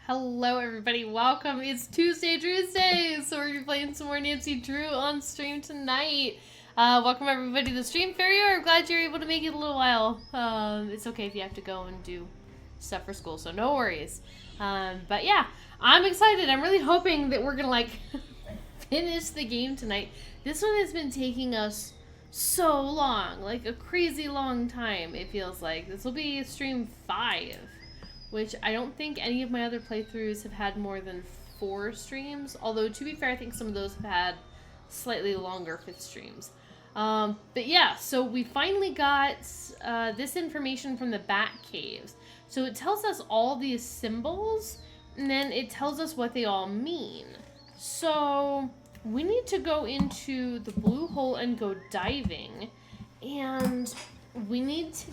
Hello everybody, welcome. It's Tuesday, so we're playing some more Nancy Drew on stream tonight. Welcome everybody to the stream. Farrier, I'm glad you're able to make it a little while. It's okay if you have to go and do stuff for school, so no worries. But yeah, I'm excited. I'm really hoping that we're gonna like finish the game tonight. This one has been taking us so long, like a crazy long time, it feels like. This will be stream 5. Which I don't think any of my other playthroughs have had more than 4 streams. Although, to be fair, I think some of those have had slightly longer 5th streams. But yeah, so we finally got this information from the Bat Caves. So it tells us all these symbols, and then it tells us what they all mean. So we need to go into the blue hole and go diving. And we need to...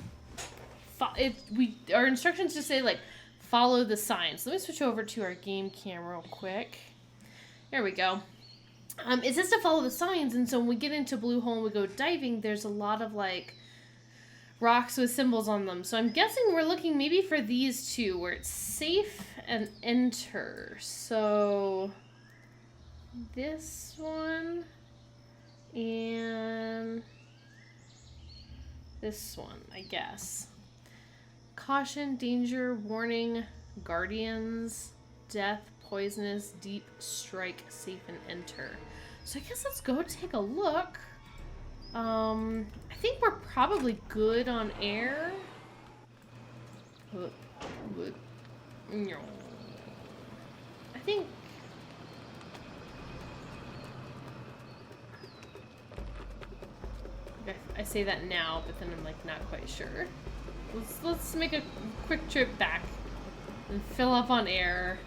our instructions just say like follow the signs. Let me switch over to our game cam real quick. There we go. It says to follow the signs, and so when we get into blue hole and we go diving, there's a lot of like rocks with symbols on them. So I'm guessing we're looking maybe for these two where it's safe and enter. So this one and this one, I guess. Caution, danger, warning, guardians, death, poisonous, deep, strike, safe, and enter. So I guess let's go take a look. I think we're probably good on air. I think... I say that now, but then I'm like not quite sure. Let's make a quick trip back and fill up on air.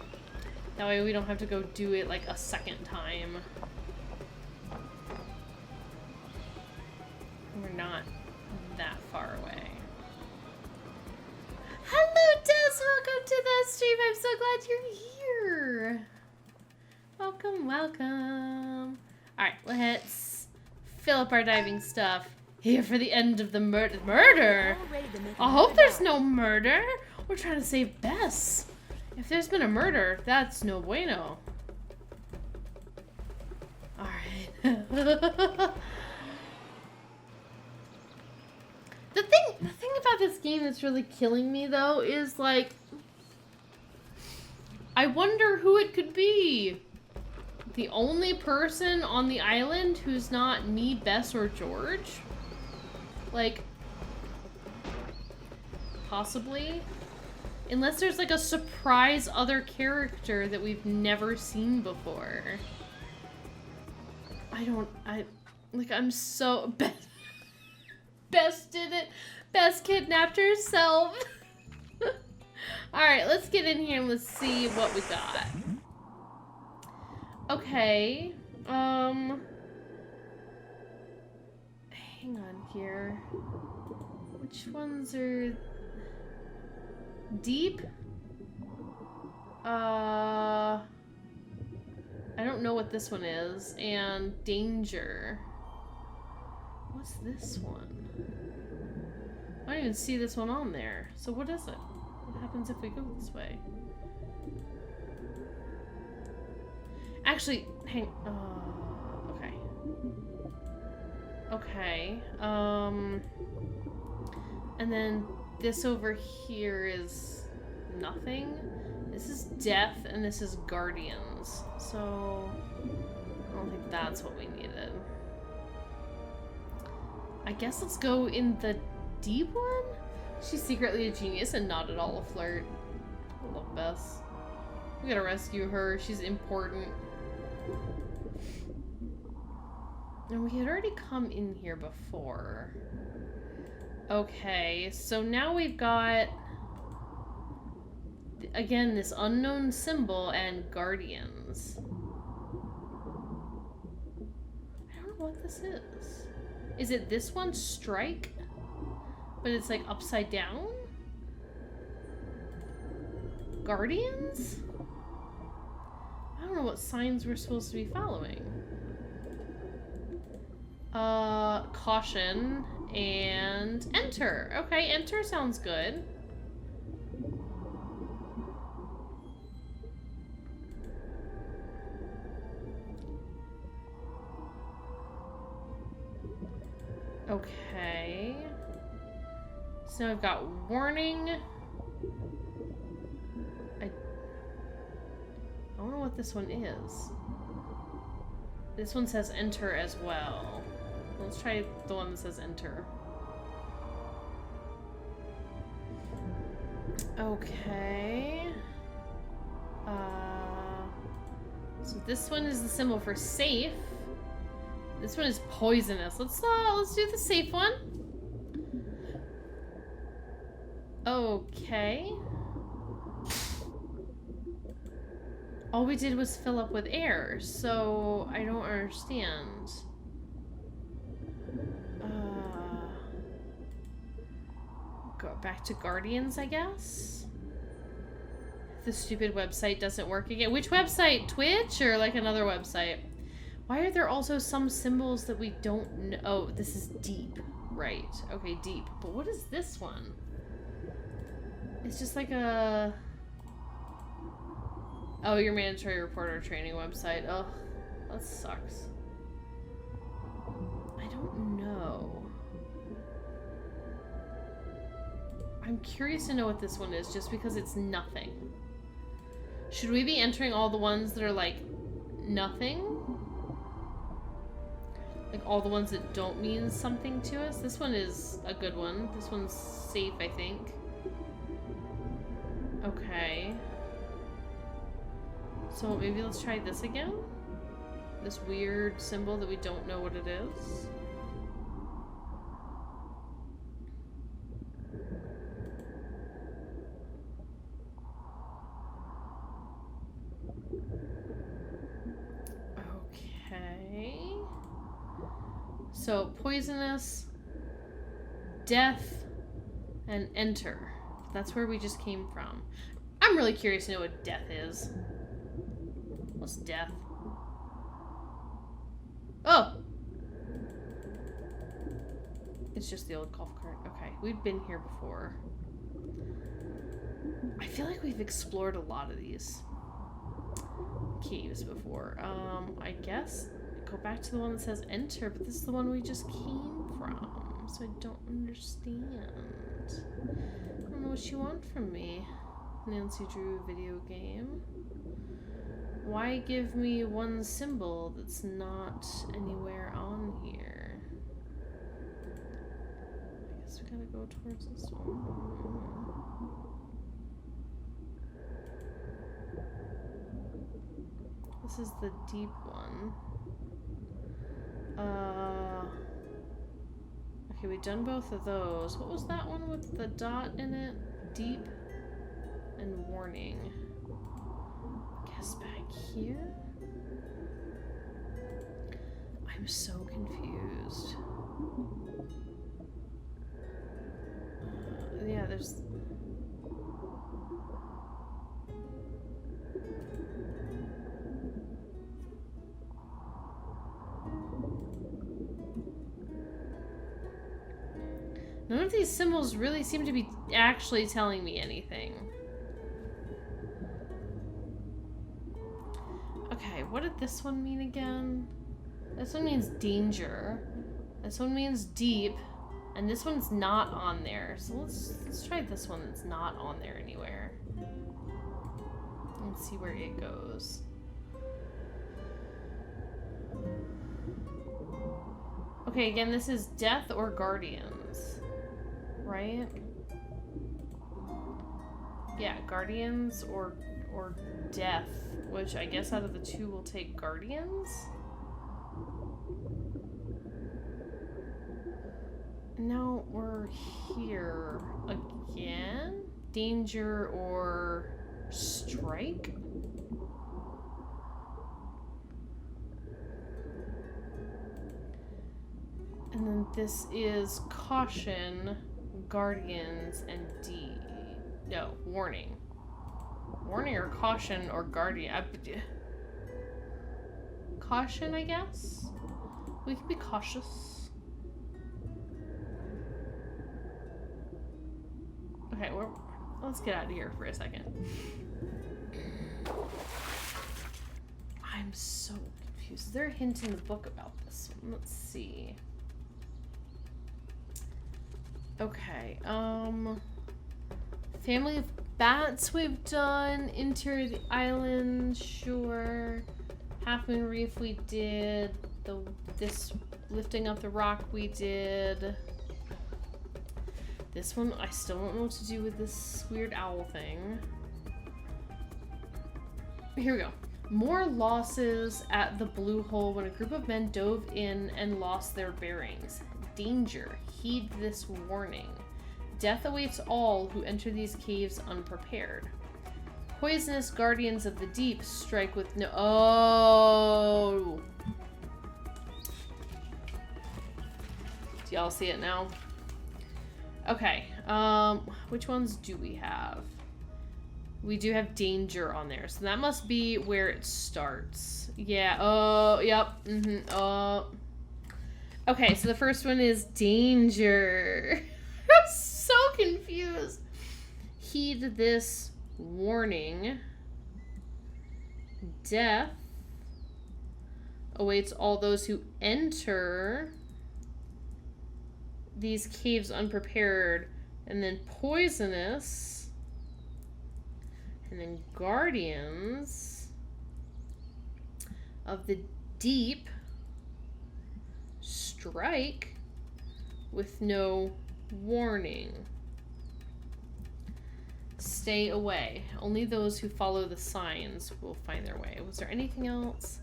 That way we don't have to go do it like a second time. We're not that far away. Hello, Des! Welcome to the stream. I'm so glad you're here. Welcome, welcome. Alright, let's fill up our diving stuff. Here for the end of the murder? I hope there's no murder. We're trying to save Bess. If there's been a murder, that's no bueno. Alright. The thing about this game that's really killing me though is like, I wonder who it could be. The only person on the island who's not me, Bess, or George? Like, possibly? Unless there's like a surprise other character that we've never seen before. I'm so... Bess did it. Bess kidnapped herself. Alright, let's get in here and let's see what we got. Okay. Hang on here. Which ones are deep? I don't know what this one is. And danger. What's this one? I don't even see this one on there. So what is it? What happens if we go this way? Actually, hang... okay. Okay, and then this over here is nothing. This is death, and this is guardians. So, I don't think that's what we needed. I guess let's go in the deep one? She's secretly a genius and not at all a flirt. I love Bess. We gotta rescue her. She's important. And we had already come in here before. Okay, so now we've got, again, this unknown symbol and guardians. I don't know what this is. Is it this one, strike? But it's like upside down? Guardians? I don't know what signs we're supposed to be following. Caution and enter. Okay, enter sounds good. Okay. So I've got warning. I don't know what this one is. This one says enter as well. Let's try the one that says enter. Okay. So this one is the symbol for safe. This one is poisonous. Let's do the safe one. Okay. All we did was fill up with air, so I don't understand. Go back to Guardians, I guess? The stupid website doesn't work again. Which website? Twitch or like another website? Why are there also some symbols that we don't know? Oh, this is deep. Right. Okay, deep. But what is this one? It's just like a... Oh, your mandatory reporter training website. Oh, that sucks. I don't know. I'm curious to know what this one is, just because it's nothing. Should we be entering all the ones that are like nothing? Like all the ones that don't mean something to us? This one is a good one. This one's safe, I think. Okay. So maybe let's try this again? This weird symbol that we don't know what it is. Okay. So poisonous, death, and enter. That's where we just came from. I'm really curious to know what death is. What's death? Oh! It's just the old golf cart. Okay, we've been here before. I feel like we've explored a lot of these caves before. I guess go back to the one that says enter, but this is the one we just came from, so I don't understand. I don't know what you want from me, Nancy Drew video game. Why give me one symbol that's not anywhere on here? I guess we gotta go towards this one. This is the deep one. Okay, we've done both of those. What was that one with the dot in it? Deep and warning. Guess back here? I'm so confused. Yeah, there's... None of these symbols really seem to be actually telling me anything. Okay, what did this one mean again? This one means danger. This one means deep. And this one's not on there. So let's try this one that's not on there anywhere. Let's see where it goes. Okay, again, this is death or guardians. Right? Yeah, guardians or death, which I guess out of the two we'll take guardians. Now we're here again. Danger or strike? And then this is caution, guardians, and D. No, warning. Warning or caution or guardian. Caution, I guess? We can be cautious. Okay, let's get out of here for a second. I'm so confused. Is there a hint in the book about this one? Let's see. Okay, family of bats we've done. Interior of the island, sure. Half Moon Reef we did. This lifting up the rock we did. This one, I still don't know what to do with this weird owl thing. Here we go. More losses at the Blue Hole when a group of men dove in and lost their bearings. Danger. Heed this warning. Death awaits all who enter these caves unprepared. Poisonous guardians of the deep strike with no... Oh! Do y'all see it now? Okay, which ones do we have? We do have danger on there, so that must be where it starts. Yeah, oh, yep, Okay, so the first one is danger. I'm so confused. Heed this warning. Death awaits all those who enter these caves unprepared, and then poisonous, and then guardians of the deep strike with no warning. Stay away. Only those who follow the signs will find their way. Was there anything else?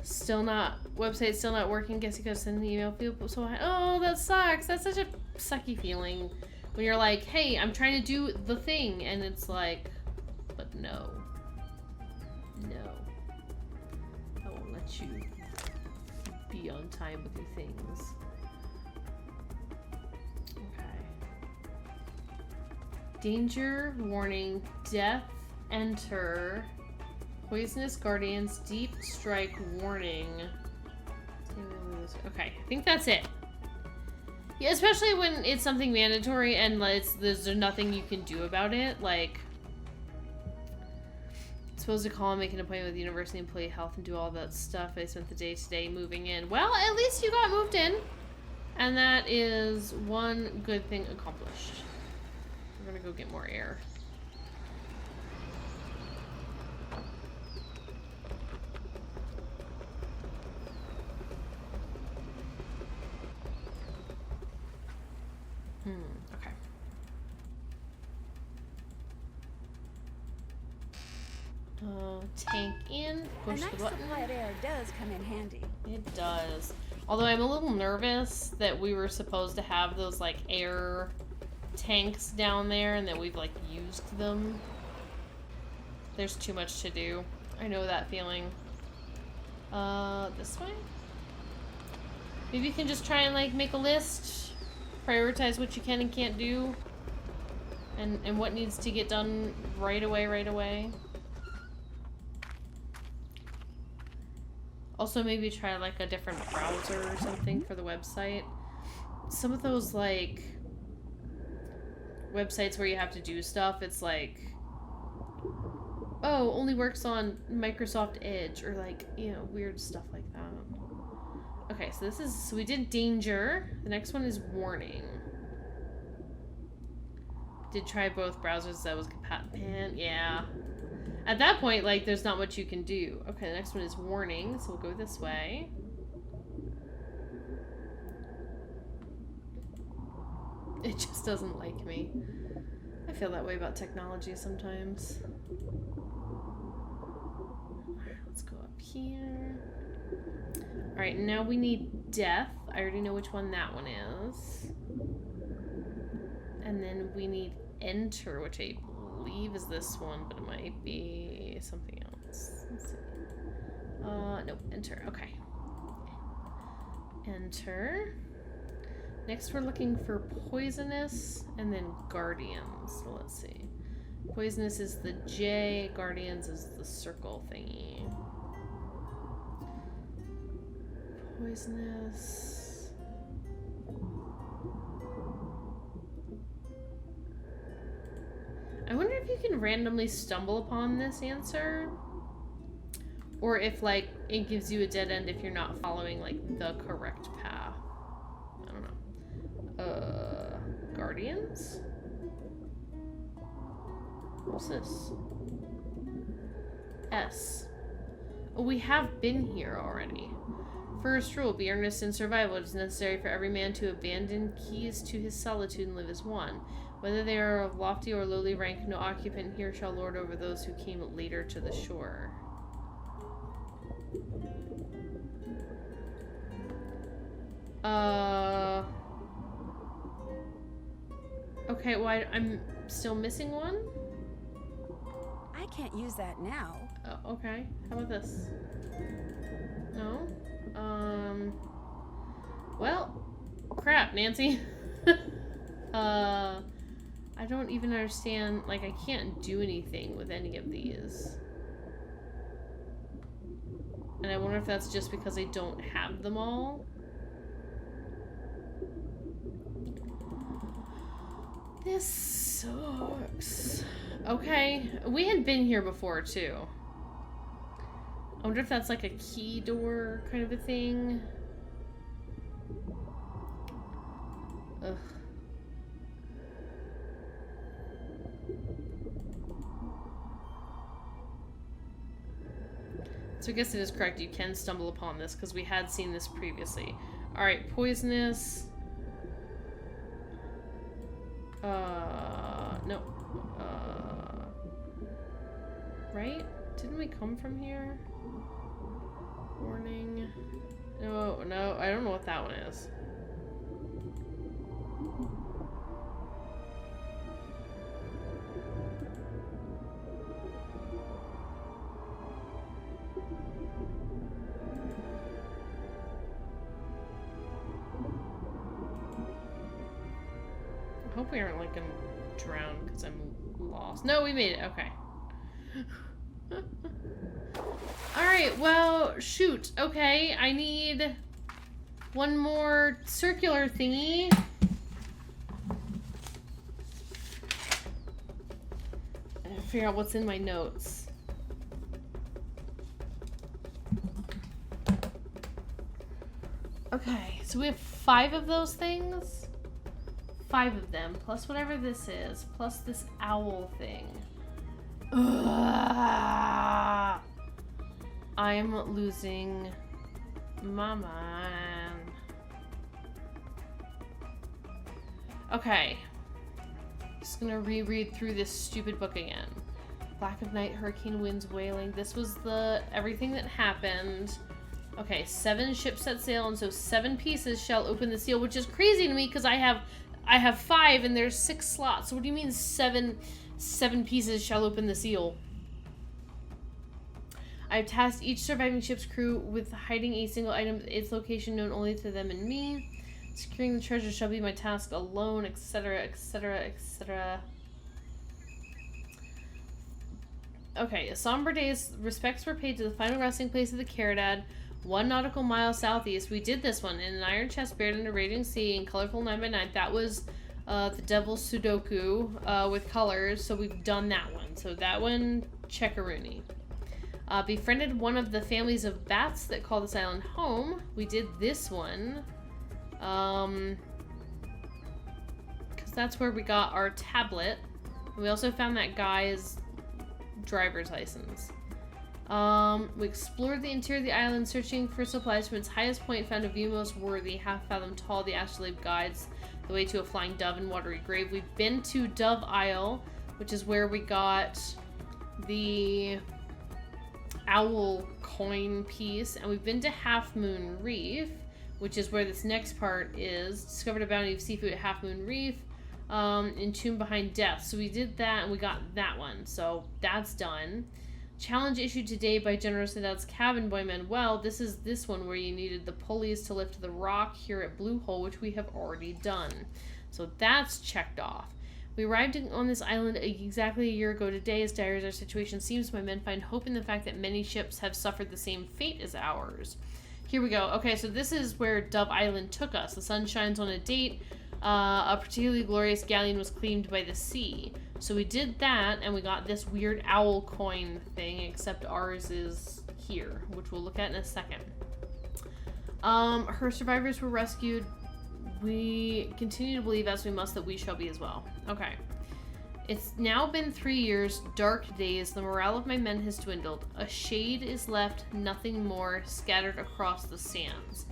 Still not, website still not working. Guess you gotta send an email. Oh, that sucks. That's such a sucky feeling when you're like, hey, I'm trying to do the thing, and it's like, but no. I won't let you be on time with your things. Okay. Danger, warning, death, enter. Poisonous guardians, deep strike, warning. Okay, I think that's it. Yeah, especially when it's something mandatory and there's nothing you can do about it. Like, supposed to call and make an appointment with the university employee health and do all that stuff. I spent the day today moving in. Well, at least you got moved in. And that is one good thing accomplished. We're gonna go get more air. Okay. Tank in, push the button. Supply of air does come in handy. It does. Although I'm a little nervous that we were supposed to have those, like, air tanks down there and that we've, like, used them. There's too much to do. I know that feeling. This way? Maybe you can just try and, like, make a list. Prioritize what you can and can't do. And what needs to get done right away. Also, maybe try, like, a different browser or something for the website. Some of those, like, websites where you have to do stuff, it's like, oh, only works on Microsoft Edge, or, like, you know, weird stuff like that. Okay, so we did danger. The next one is warning. Did try both browsers, that was compatible. Yeah. At that point, like, there's not much you can do. Okay, the next one is warning, so we'll go this way. It just doesn't like me. I feel that way about technology sometimes. Alright, let's go up here. Alright, now we need death. I already know which one that one is. And then we need enter, which I believe is this one, but it might be something else. Let's see. Nope, enter. Okay. Enter. Next we're looking for poisonous and then guardians. So let's see. Poisonous is the J, guardians is the circle thingy. Poisonous. I wonder if you can randomly stumble upon this answer, or if, like, it gives you a dead end if you're not following, like, the correct path. I don't know. Guardians? What's this? S. Oh, we have been here already. First rule, be earnest in survival. It is necessary for every man to abandon keys to his solitude and live as one. Whether they are of lofty or lowly rank, no occupant here shall lord over those who came later to the shore. Okay, well, I'm still missing one? I can't use that now. Oh, okay. How about this? No? Well, crap, Nancy. I don't even understand, like, I can't do anything with any of these. And I wonder if that's just because I don't have them all. This sucks. Okay, we had been here before, too. I wonder if that's like a key door kind of a thing. Ugh. So I guess it is correct. You can stumble upon this because we had seen this previously. Alright, poisonous. No. Right? Didn't we come from here? Warning. No, no, I don't know what that one is. I hope we aren't like gonna drown because I'm lost. No, we made it. Okay. Alright, well, shoot. Okay, I need one more circular thingy. I gotta figure out what's in my notes. Okay, so we have 5 of those things. 5 of them, plus whatever this is, plus this owl thing. Ugh. I'm losing my mind. Okay. Just gonna reread through this stupid book again. Black of night, hurricane winds wailing. This was the everything that happened. Okay, 7 ships set sail, and so 7 pieces shall open the seal, which is crazy to me because I have 5 and there's 6 slots. So what do you mean 7 pieces shall open the seal? I have tasked each surviving ship's crew with hiding a single item, its location known only to them and me. Securing the treasure shall be my task alone, etc., etc., etc. Okay, a somber day's respects were paid to the final resting place of the Caridad, 1 nautical mile southeast. We did this one in an iron chest buried in a raging sea in colorful 9x9. That was the Devil's Sudoku with colors, so we've done that one. So that one, checkaroonie. Befriended one of the families of bats that call this island home. We did this one. Because that's where we got our tablet. We also found that guy's driver's license. We explored the interior of the island, searching for supplies. From its highest point, found a view most worthy, half fathom tall. The astrolabe guides the way to a flying dove and watery grave. We've been to Dove Isle, which is where we got the owl coin piece, and we've been to Half Moon Reef, which is where this next part is. Discovered a bounty of seafood at Half Moon Reef, entombed behind death. So we did that, and we got that one. So that's done. Challenge issued today by General Sadat's cabin boy Manuel. This is this one where you needed the pulleys to lift the rock here at Blue Hole, which we have already done. So that's checked off. We arrived on this island exactly a year ago today. As dire as our situation seems, my men find hope in the fact that many ships have suffered the same fate as ours. Here we go. Okay, so this is where Dove Island took us. The sun shines on a date. A particularly glorious galleon was claimed by the sea. So we did that, and we got this weird owl coin thing, except ours is here, which we'll look at in a second. Her survivors were rescued We continue to believe as we must that we shall be as well. Okay. It's now been 3 years, dark days. The morale of my men has dwindled. A shade is left, nothing more, scattered across the sands.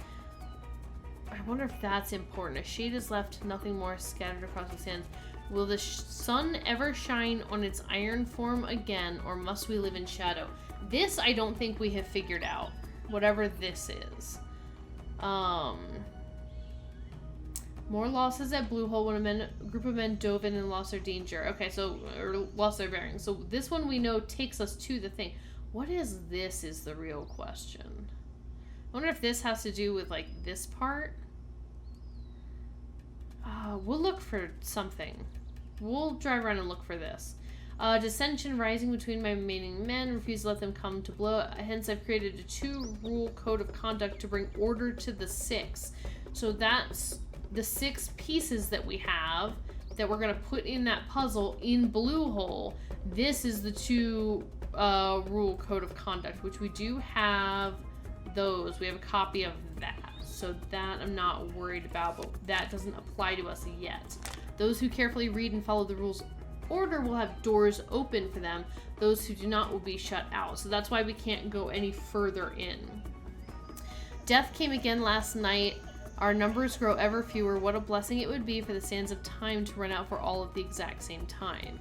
I wonder if that's important. A shade is left, nothing more, scattered across the sands. Will the sun ever shine on its iron form again, or must we live in shadow? This I don't think we have figured out. Whatever this is. More losses at Blue Hole when a group of men dove in and lost their danger. Okay, so, or lost their bearings. So this one we know takes us to the thing. What is this is the real question. I wonder if this has to do with, like, this part. We'll look for something. We'll drive around and look for this. Dissension rising between my remaining men. Refuse to let them come to blow. Hence, I've created a 2-rule code of conduct to bring order to the 6. So that's the 6 pieces that we have that we're going to put in that puzzle in Blue Hole. This is the 2-rule code of conduct, which we do have those. We have a copy of that. So that I'm not worried about, but that doesn't apply to us yet. Those who carefully read and follow the rules order will have doors open for them. Those who do not will be shut out. So that's why we can't go any further in. Death came again last night. Our numbers grow ever fewer. What a blessing it would be for the sands of time to run out for all at the exact same time.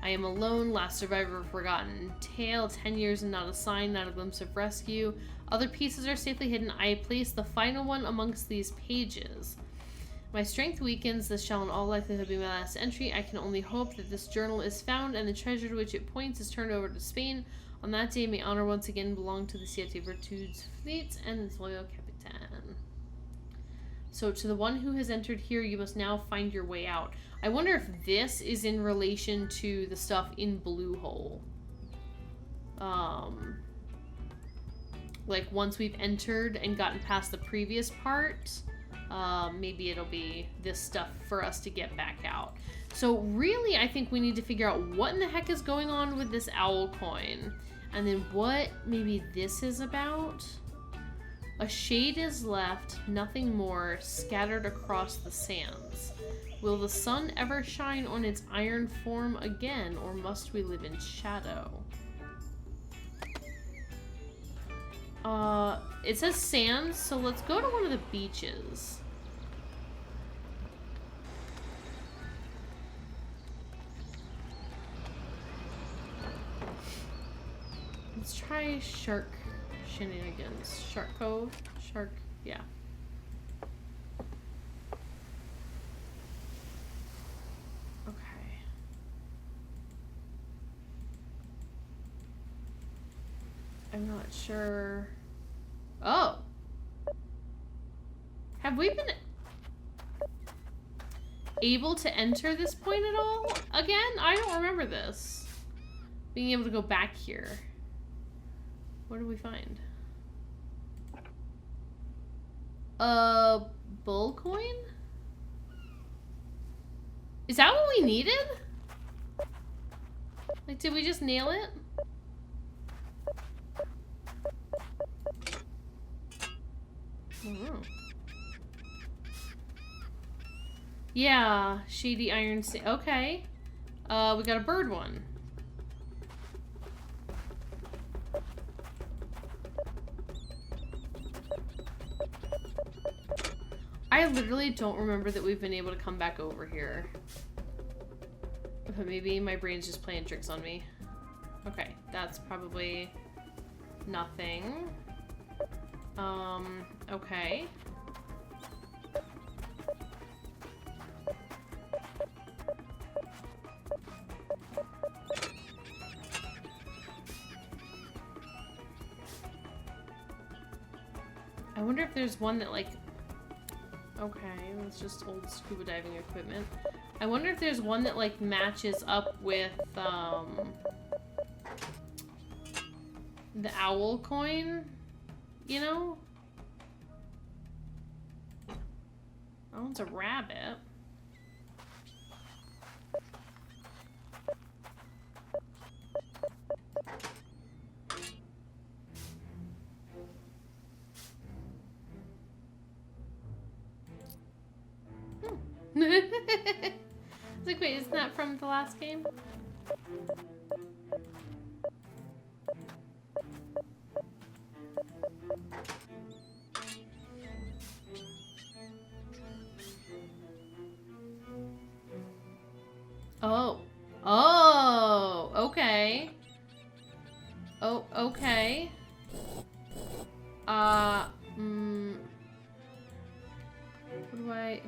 I am alone, last survivor of forgotten tale, 10 years and not a sign, not a glimpse of rescue. Other pieces are safely hidden. I place the final one amongst these pages. My strength weakens. This shall in all likelihood be my last entry. I can only hope that this journal is found and the treasure to which it points is turned over to Spain. On that day, may honor once again belong to the Siete Virtudes fleet and its loyal Capitan. So, to the one who has entered here, you must now find your way out. I wonder if this is in relation to the stuff in Blue Hole. Like, once we've entered and gotten past the previous part, maybe it'll be this stuff for us to get back out. So, really, I think we need to figure out what in the heck is going on with this owl coin. And then what maybe this is about. A shade is left, nothing more, scattered across the sands. Will the sun ever shine on its iron form again, or must we live in shadow? It says sands, so let's go to one of the beaches. Let's try Shark Shenanigans. Shark Cove? Shark, yeah. Okay. I'm not sure. Oh! Have we been able to enter this point at all? Again? I don't remember this. Being able to go back here. What did we find? A bull coin? Is that what we needed? Like, did we just nail it? Yeah, shady iron. Okay. We got a bird one. I literally don't remember that we've been able to come back over here. But maybe my brain's just playing tricks on me. Okay, that's probably nothing. Okay. I wonder if there's one that, like... Okay, it's just old scuba diving equipment. I wonder if there's one that, like, matches up with, the owl coin, you know? That one's a rabbit. It's like, wait, isn't that from the last game? Oh. Oh, okay. Oh, okay.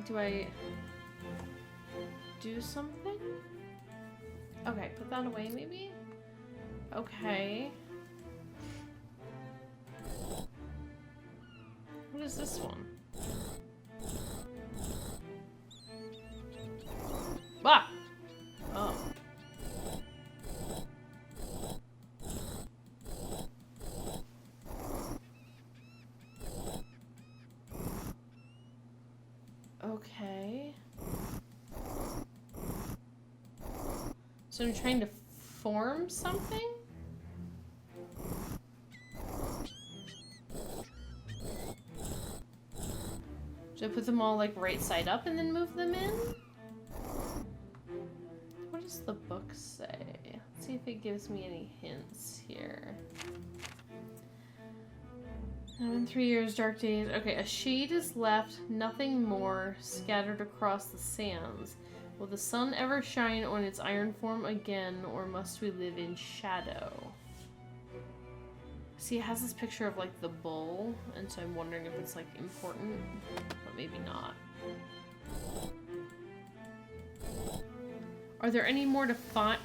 Do I do something? Okay, put that away maybe? Okay. What is this one? Ah! Oh. Okay. So I'm trying to form something? Should I put them all like right side up and then move them in? What does the book say? Let's see if it gives me any hints here. Now in 3 years, dark days. Okay, a shade is left, nothing more, scattered across the sands. Will the sun ever shine on its iron form again, or must we live in shadow? See, it has this picture of like the bull, and so I'm wondering if it's like important, but maybe not. Are there any more to find?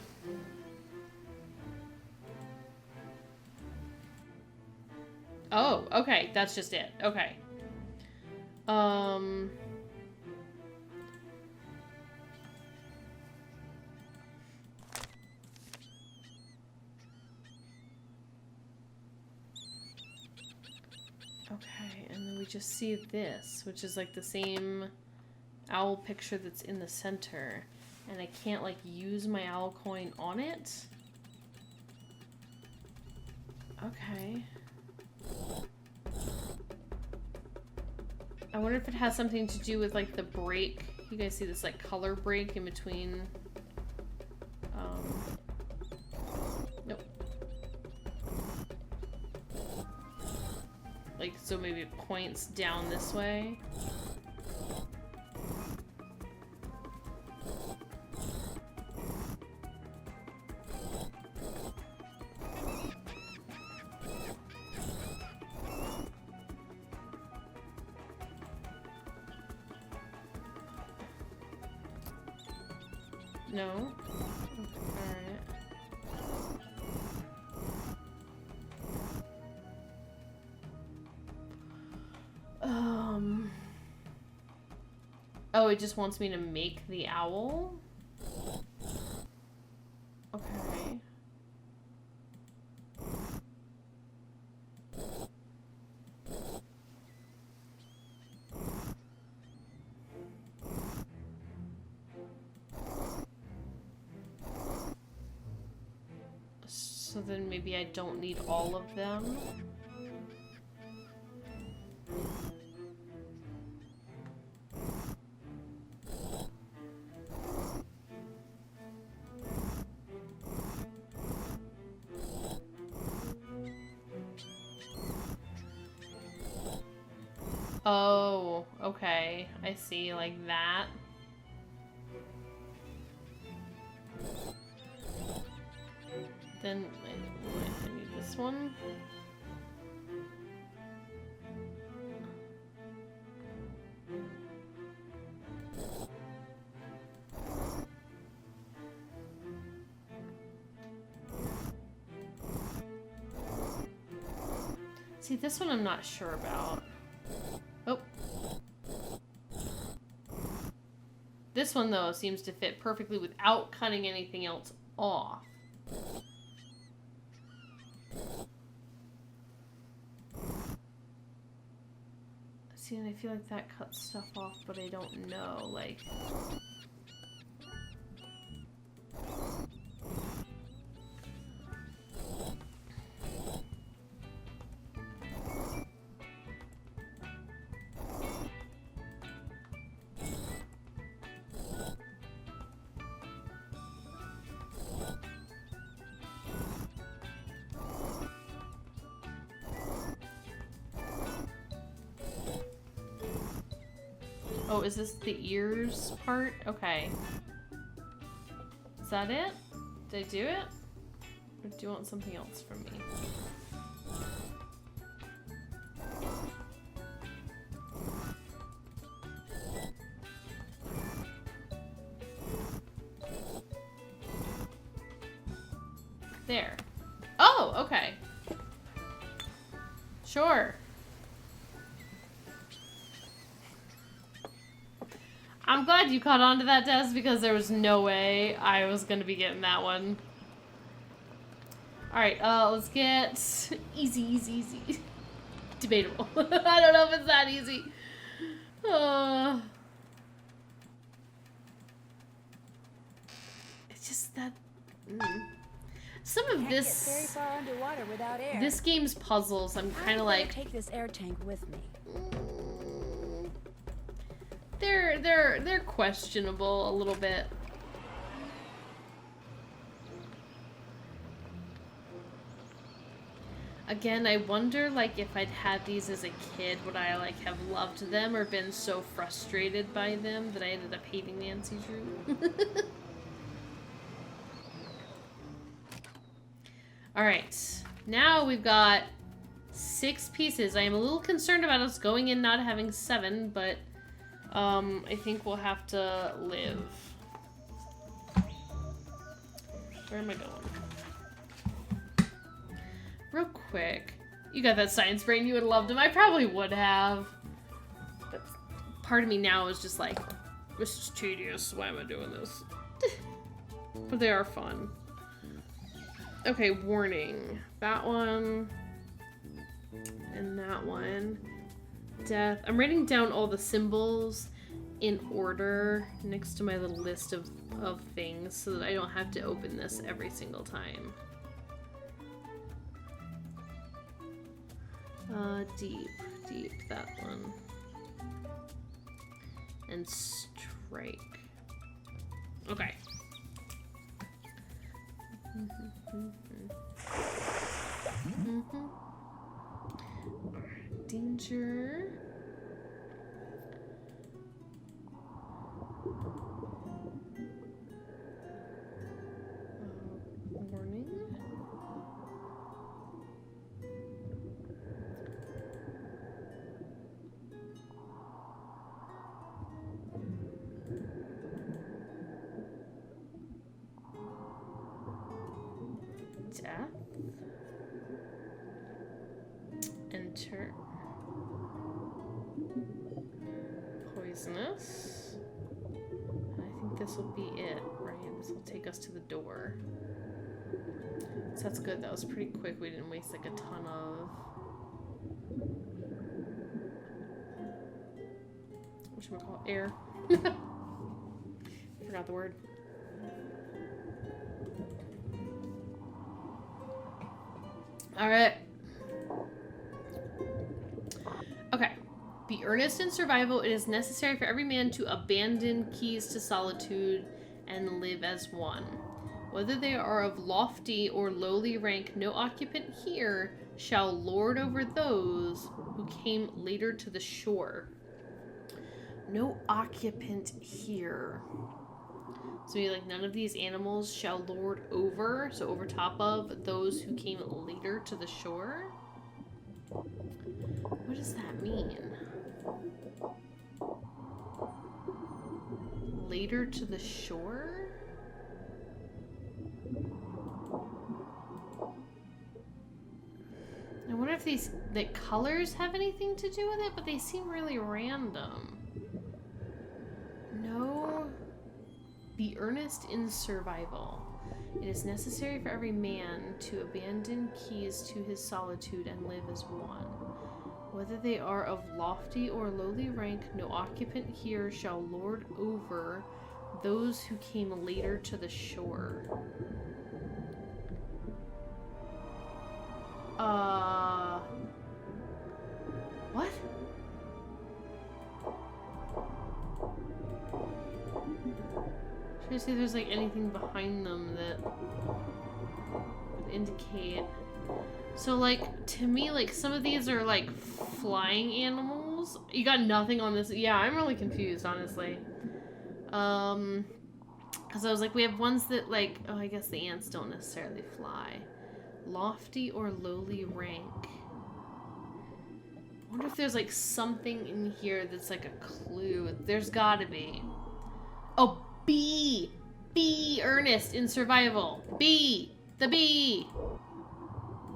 Oh, okay, that's just it. Okay. Okay, and then we just see this, which is like the same owl picture that's in the center. And I can't like use my owl coin on it. Okay. I wonder if it has something to do with like the break. You guys see this like color break in between. Nope. Like, so maybe it points down this way. No? Alright. Oh, it just wants me to make the owl? Okay. So then maybe I don't need all of them. Oh, okay. I see, like that. Then I need this one. See, this one I'm not sure about. Oh. This one, though, seems to fit perfectly without cutting anything else off. See, and I feel like that cuts stuff off, but I don't know, like... Oh, is this the ears part? Okay. Is that it? Did I do it? Or do you want something else from me? There. Oh, okay. Sure. I'm glad you caught on to that, Des, because there was no way I was going to be getting that one. Alright, let's get easy. Debatable. I don't know if it's that easy. It's just that... Some of Can't this... get very far underwater without air. This game's puzzles, I'm kind of like... take this air tank with me. They're questionable a little bit. Again, I wonder, like, if I'd had these as a kid, would I, like, have loved them or been so frustrated by them that I ended up hating Nancy Drew? Alright, now we've got 6 pieces. I am a little concerned about us going in not having 7, but I think we'll have to live. Where am I going? Real quick. You got that science brain, you would have loved them. I probably would have. But part of me now is just like, this is tedious. Why am I doing this? But they are fun. Okay, warning. That one. And that one. Death. I'm writing down all the symbols in order next to my little list of things so that I don't have to open this every single time. Deep, that one. And strike. Okay. Danger. Warning. Death. Enter. Poisonous. And I think this will be it, right? This will take us to the door. So that's good. That was pretty quick. We didn't waste like a ton of... What should we call it? Air. Forgot the word. Alright. Okay. Be earnest in survival. It is necessary for every man to abandon keys to solitude and live as one. Whether they are of lofty or lowly rank, no occupant here shall lord over those who came later to the shore. No occupant here. So like none of these animals shall lord over, so over top of those who came later to the shore? What does that mean? Later to the shore? I wonder if these the colors have anything to do with it, but they seem really random. No. Be earnest in survival. It is necessary for every man to abandon keys to his solitude and live as one. Whether they are of lofty or lowly rank, no occupant here shall lord over those who came later to the shore. What? Trying to see if there's like anything behind them that would indicate. So like to me, like some of these are like flying animals. owls? You got nothing on this? Yeah, I'm really confused, honestly. Because I was like, we have ones that, like, oh, I guess the ants don't necessarily fly. Lofty or lowly rank. I wonder if there's, like, something in here that's, like, a clue. There's gotta be. Oh, bee! Bee earnest in survival. Bee! The bee!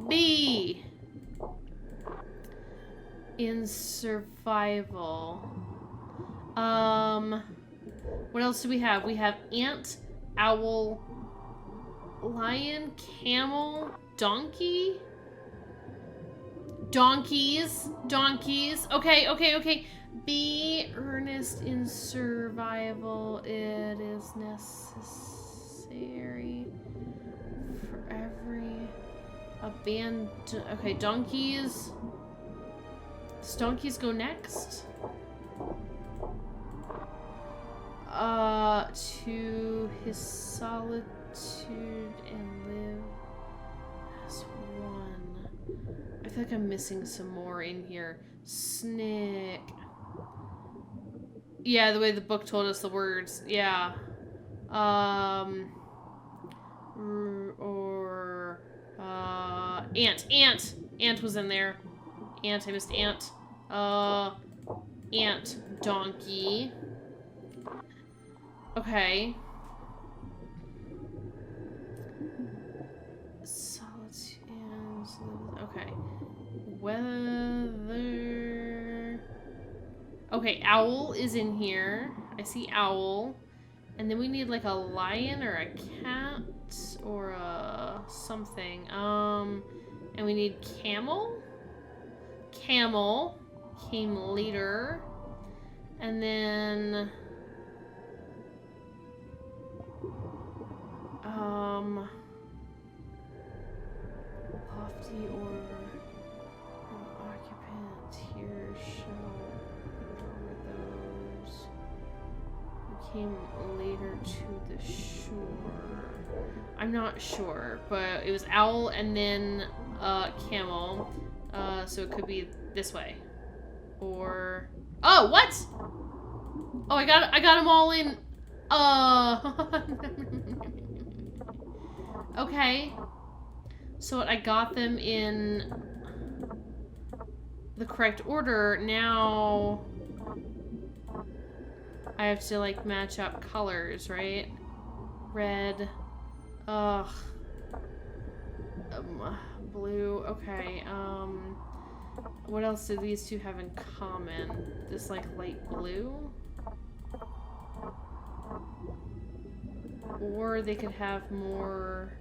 Bee! In survival. What else do we have? We have ant, owl, lion, camel, donkey. Donkeys. Okay. Be earnest in survival. It is necessary for every abandon. Okay, donkeys. Does donkeys go next? To his solitude and live as one. I feel like I'm missing some more in here. Snick. Yeah, the way the book told us the words. Yeah. Ant. Ant was in there. Ant, I missed ant. Ant. Donkey. Okay. Solitude and... Okay. Weather... Okay, owl is in here. I see owl. And then we need like a lion or a cat or a something. And we need camel. Camel came later. And then... lofty or occupant here show those who came later to the shore. I'm not sure, but it was owl and then camel. So it could be this way. Or oh, what? Oh, I got them all in. Okay. So I got them in the correct order. Now I have to like match up colors, right? Red. Blue. Okay. What else do these two have in common? This like light blue? Or they could have more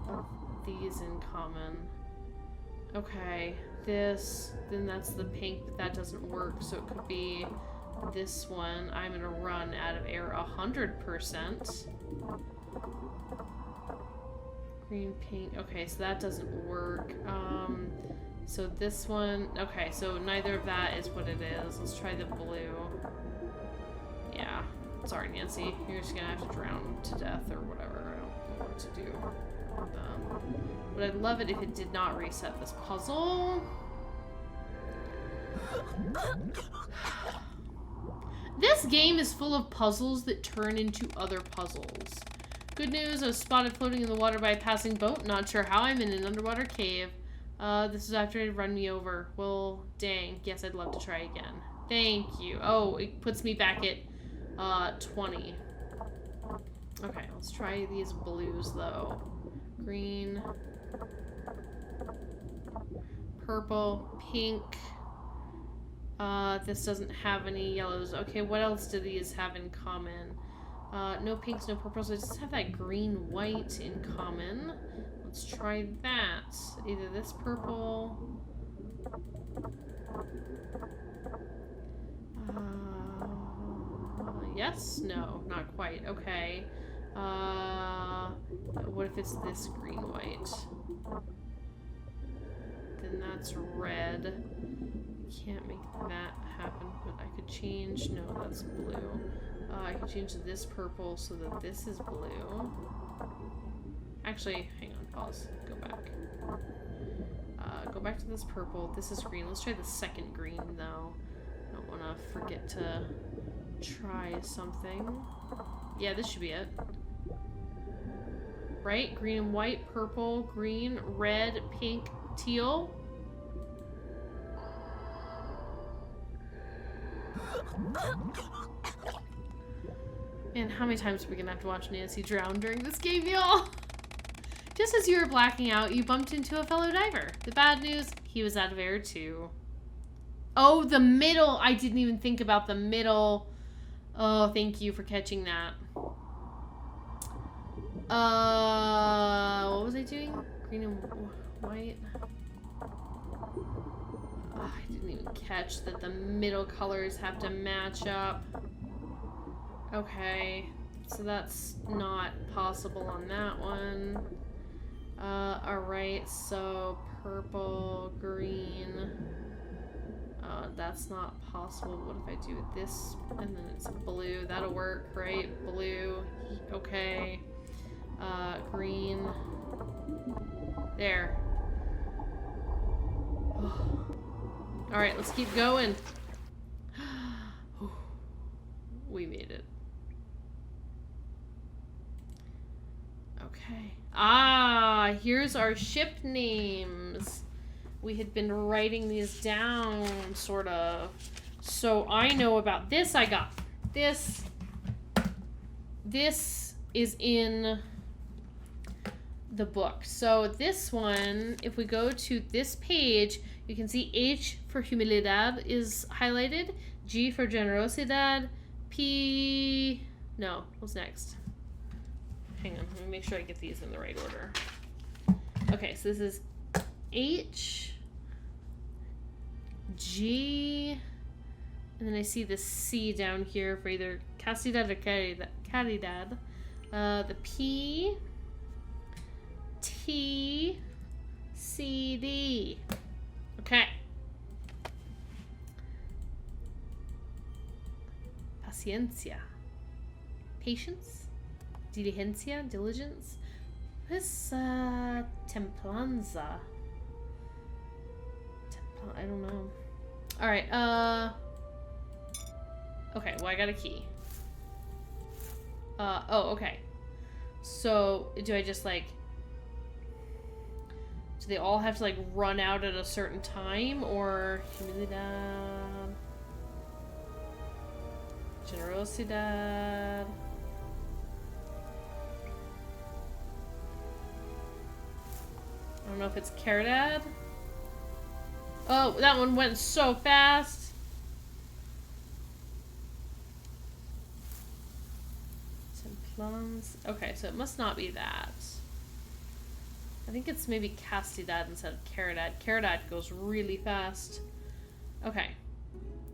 of these in common. Okay, this, then that's the pink, but that doesn't work, so it could be this one. I'm gonna run out of air 100%. Green, pink, okay, so that doesn't work. So this one, okay, so neither of that is what it is. Let's try the blue. Yeah. Sorry, Nancy. You're just gonna have to drown to death or whatever. I don't know what to do. But I'd love it if it did not reset this puzzle. This game is full of puzzles that turn into other puzzles. Good news, I was spotted floating in the water by a passing boat. Not sure how I'm in an underwater cave. This is after it run me over. Well, dang. Yes, I'd love to try again. Thank you. Oh, it puts me back at 20. Okay, let's try these blues though. Green, purple, pink. This doesn't have any yellows. Okay, what else do these have in common? No pinks, no purples. I just have that green, white in common. Let's try that. Either this purple. Yes? No, not quite. Okay. What if it's this green white? Then that's red. Can't make that happen, but I could change. No, that's blue. I could change this purple so that this is blue. Actually, hang on, pause. Go back. Go back to this purple. This is green. Let's try the second green, though. I don't want to forget to try something. Yeah, this should be it. Right? Green and white, purple, green, red, pink, teal. Man, how many times are we gonna have to watch Nancy drown during this game, y'all? Just as you were blacking out, you bumped into a fellow diver. The bad news, he was out of air too. Oh, the middle! I didn't even think about the middle. Oh, thank you for catching that. What was I doing? Green and white. Oh, I didn't even catch that the middle colors have to match up. Okay, so that's not possible on that one. Alright, so purple, green. That's not possible. What if I do this and then it's blue? That'll work, right? Blue. Okay. Green. There. Alright, let's keep going. We made it. Okay. Ah, here's our ship names. We had been writing these down, sort of. So I know about this. I got this. This is in the book. So this one, if we go to this page, you can see H for humildad is highlighted. G for generosidad. P... No, what's next? Hang on, let me make sure I get these in the right order. Okay, so this is H, G, and then I see the C down here for either castidad or caridad. The P, T, C, D. Okay. Paciencia. Patience. Diligencia. Diligence. This, templanza. I don't know. Alright, okay, well, I got a key. Oh, okay. So, do I just, like... Do they all have to, like, run out at a certain time? Or... Humildad... Generosidad... I don't know if it's caridad. Oh, that one went so fast. Templans. Okay, so it must not be that. I think it's maybe castidad instead of caridad. Caridad goes really fast. Okay.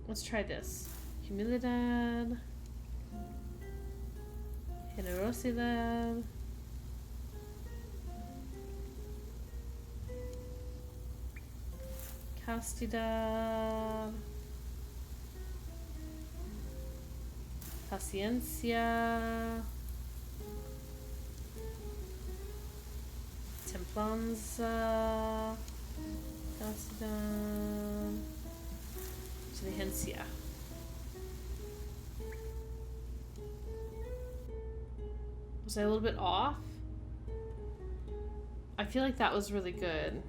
Let's try this. Humildad. Generosidad. Castidad. Paciencia. Templanza. Castidad. Diligencia. Was I a little bit off? I feel like that was really good.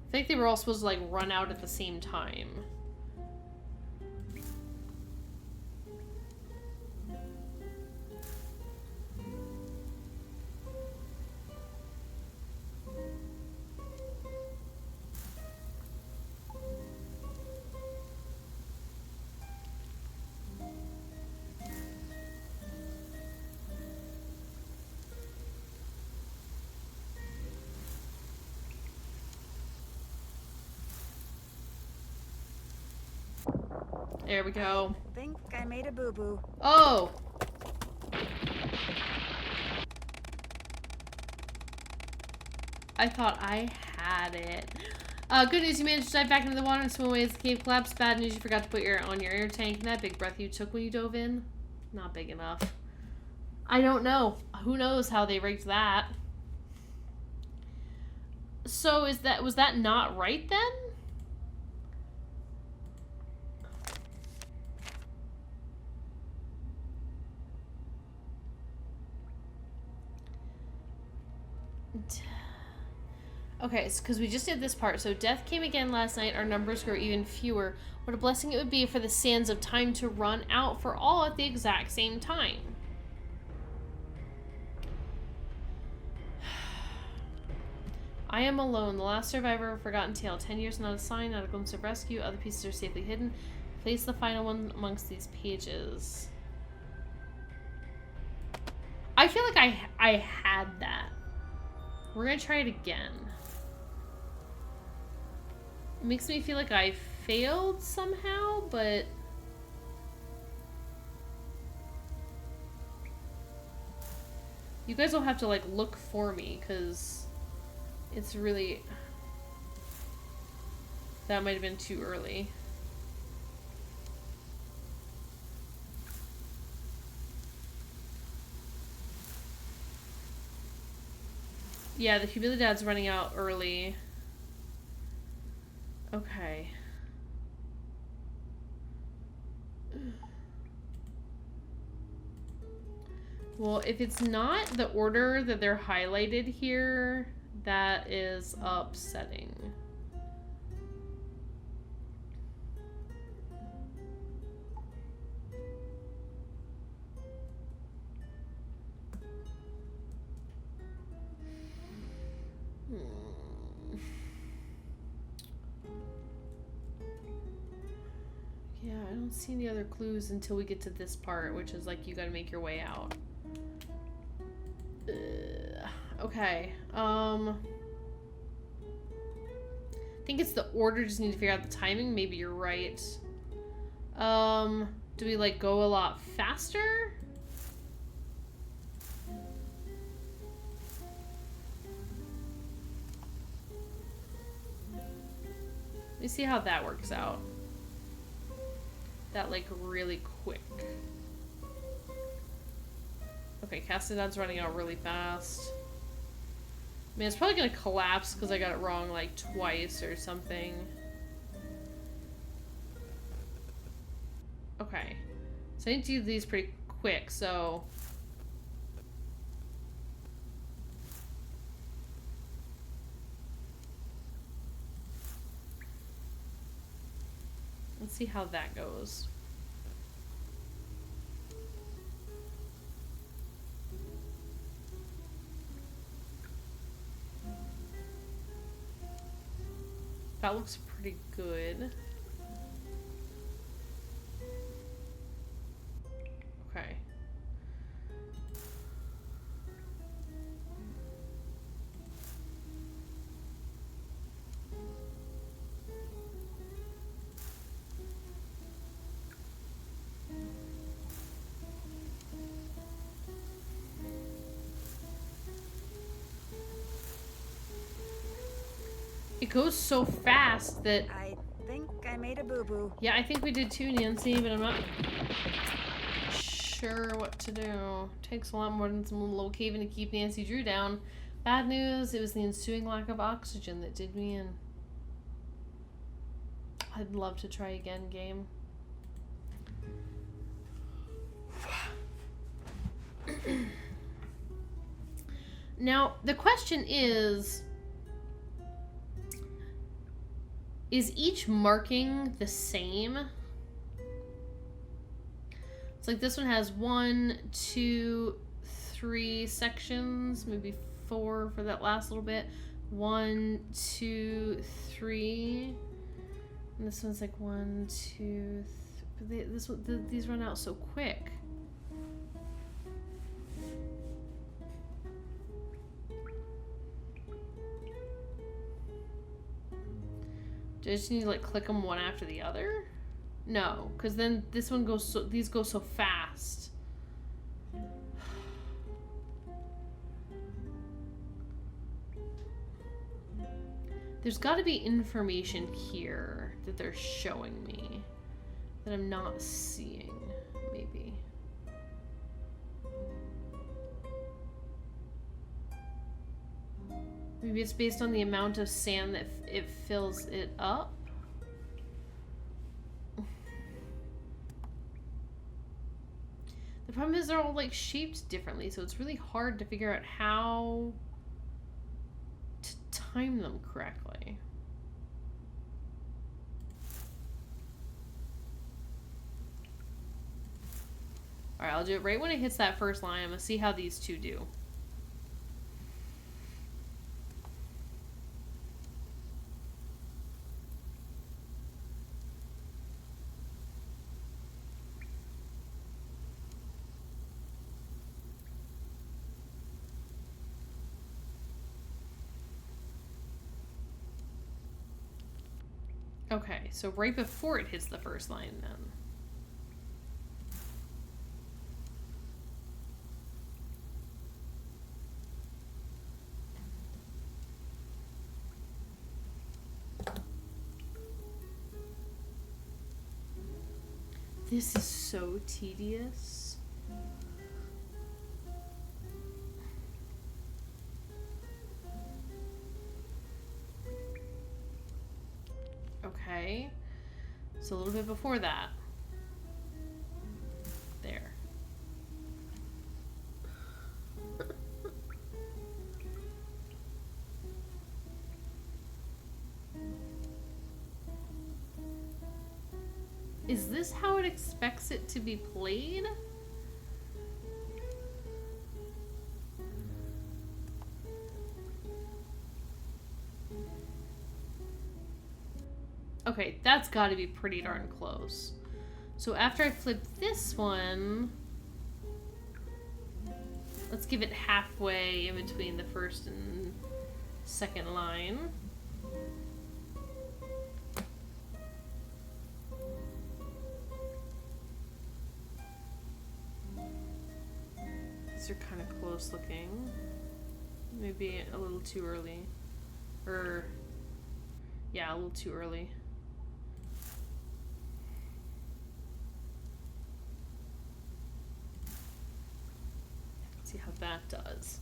I think they were all supposed to, like, run out at the same time. There we go. I think I made a boo-boo. Oh! I thought I had it. Good news, you managed to dive back into the water and swim away as the cave collapsed. Bad news, you forgot to put on your air tank. And that big breath you took when you dove in? Not big enough. I don't know. Who knows how they rigged that? So was that not right then? Okay, because we just did this part. So death came again last night. Our numbers grew even fewer. What a blessing it would be for the sands of time to run out for all at the exact same time. I am alone, the last survivor of a forgotten tale. 10 years, not a sign, not a glimpse of rescue. Other pieces are safely hidden. Place the final one amongst these pages. I feel like I had that. We're gonna try it again. It makes me feel like I failed somehow, but... You guys will have to, like, look for me, because it's really... That might have been too early. Yeah, the humidad's running out early. Okay. Well, if it's not the order that they're highlighted here, that is upsetting. Yeah, I don't see any other clues until we get to this part, which is like you gotta make your way out. Okay. I think it's the order, just need to figure out the timing. Maybe you're right. Do we like go a lot faster? Let me see how that works out. That like really quick. Okay, Castodon's running out really fast. I mean, it's probably gonna collapse because I got it wrong like twice or something. Okay. So I need to do these pretty quick, so... Let's see how that goes. That looks pretty good. Okay. It goes so fast that... I think I made a boo-boo. Yeah, I think we did too, Nancy, but I'm not sure what to do. Takes a lot more than some little caving to keep Nancy Drew down. Bad news, it was the ensuing lack of oxygen that did me in. I'd love to try again, game. Now, the question is each marking the same? It's like this one has 1, 2, 3 sections, maybe 4 for that last little bit. 1, 2, 3. And this one's like 1, 2, 3. These run out so quick. Do I just need to like click them one after the other? No, because then this one goes so, these go so fast. There's got to be information here that they're showing me that I'm not seeing, maybe. Maybe it's based on the amount of sand that it fills it up. The problem is they're all like shaped differently, so it's really hard to figure out how to time them correctly. Alright, I'll do it right when it hits that first line. I'm gonna see how these two do. Okay, so right before it hits the first line then. This is so tedious. Okay. So a little bit before that. There. Is this how it expects it to be played? Okay, that's got to be pretty darn close. So after I flip this one, let's give it halfway in between the first and second line. These are kind of close looking. Maybe a little too early. Or, yeah, a little too early. See how that does.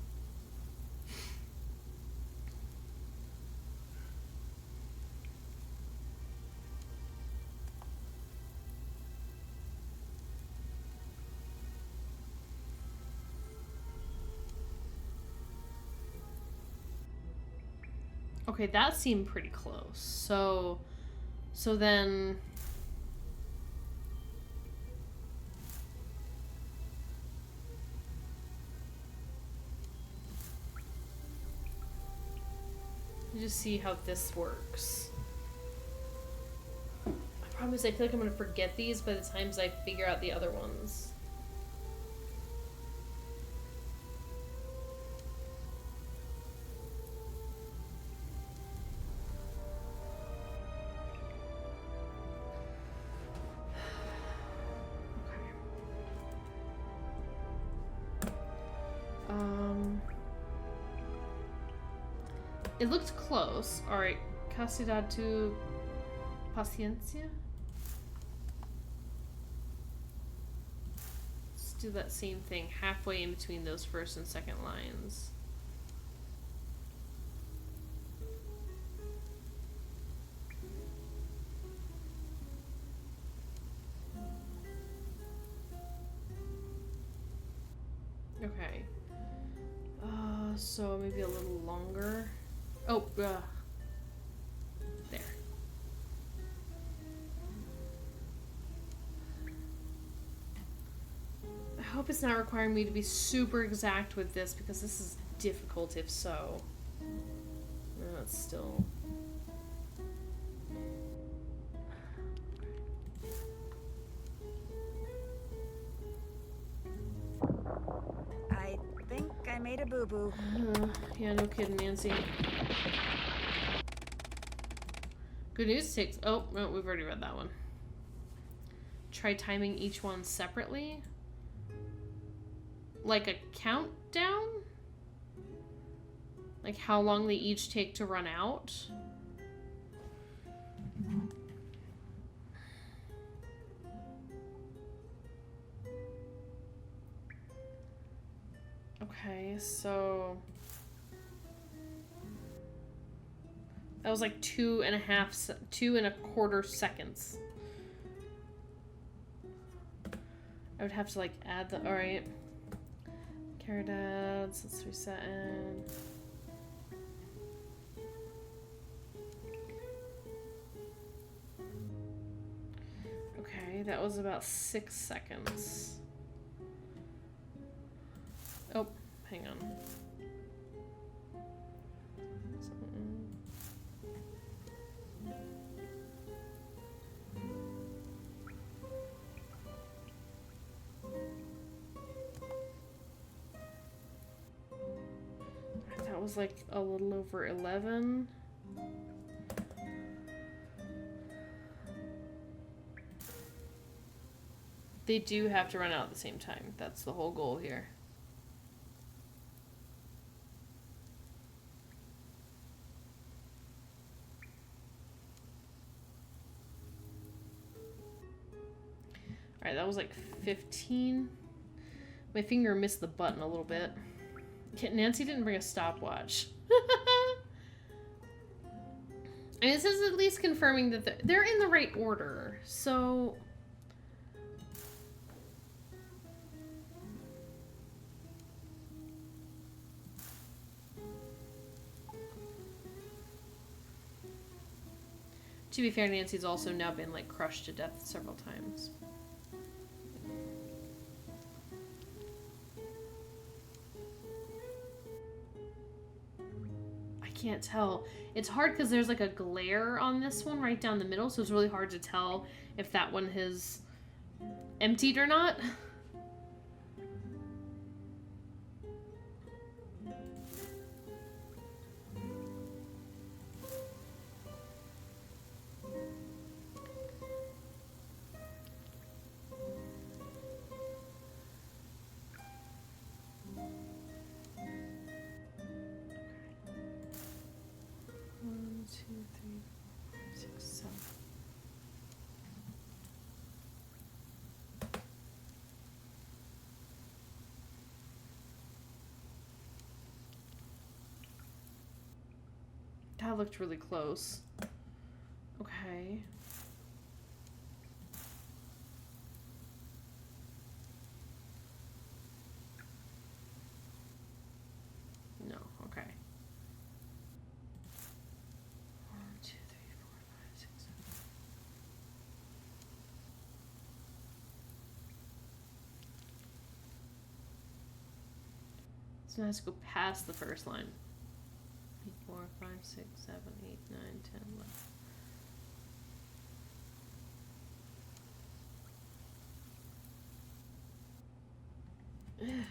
Okay, that seemed pretty close. So then just see how this works. I promise I feel like I'm gonna forget these by the times I figure out the other ones. It looked close. Alright. Casidad to Paciencia. Let's do that same thing halfway in between those first and second lines. Okay. So maybe a little longer. Oh, there. I hope it's not requiring me to be super exact with this because this is difficult if so. No, it's still... I think I made a boo-boo. Yeah, no kidding, Nancy. Good news takes... Oh, no, we've already read that one. Try timing each one separately. Like a countdown? Like how long they each take to run out? Okay, so... That was like 2.25 seconds. I would have to like add the, all right. Carrot ads, let's reset in. Okay, that was about 6 seconds. Oh, hang on. That was like a little over 11. They do have to run out at the same time. That's the whole goal here. Alright, that was like 15. My finger missed the button a little bit. Nancy didn't bring a stopwatch. I mean, this is at least confirming that they're in the right order. So... To be fair, Nancy's also now been, like, crushed to death several times. I can't tell. It's hard because there's, like, a glare on this one right down the middle, so it's really hard to tell if that one has emptied or not. That looked really close. Okay. No, okay. 1, 2, 3, 4, 5, 6, 7. So it has to go past the first line. 4, 5, 6, 7, 8, 9, 10, 11.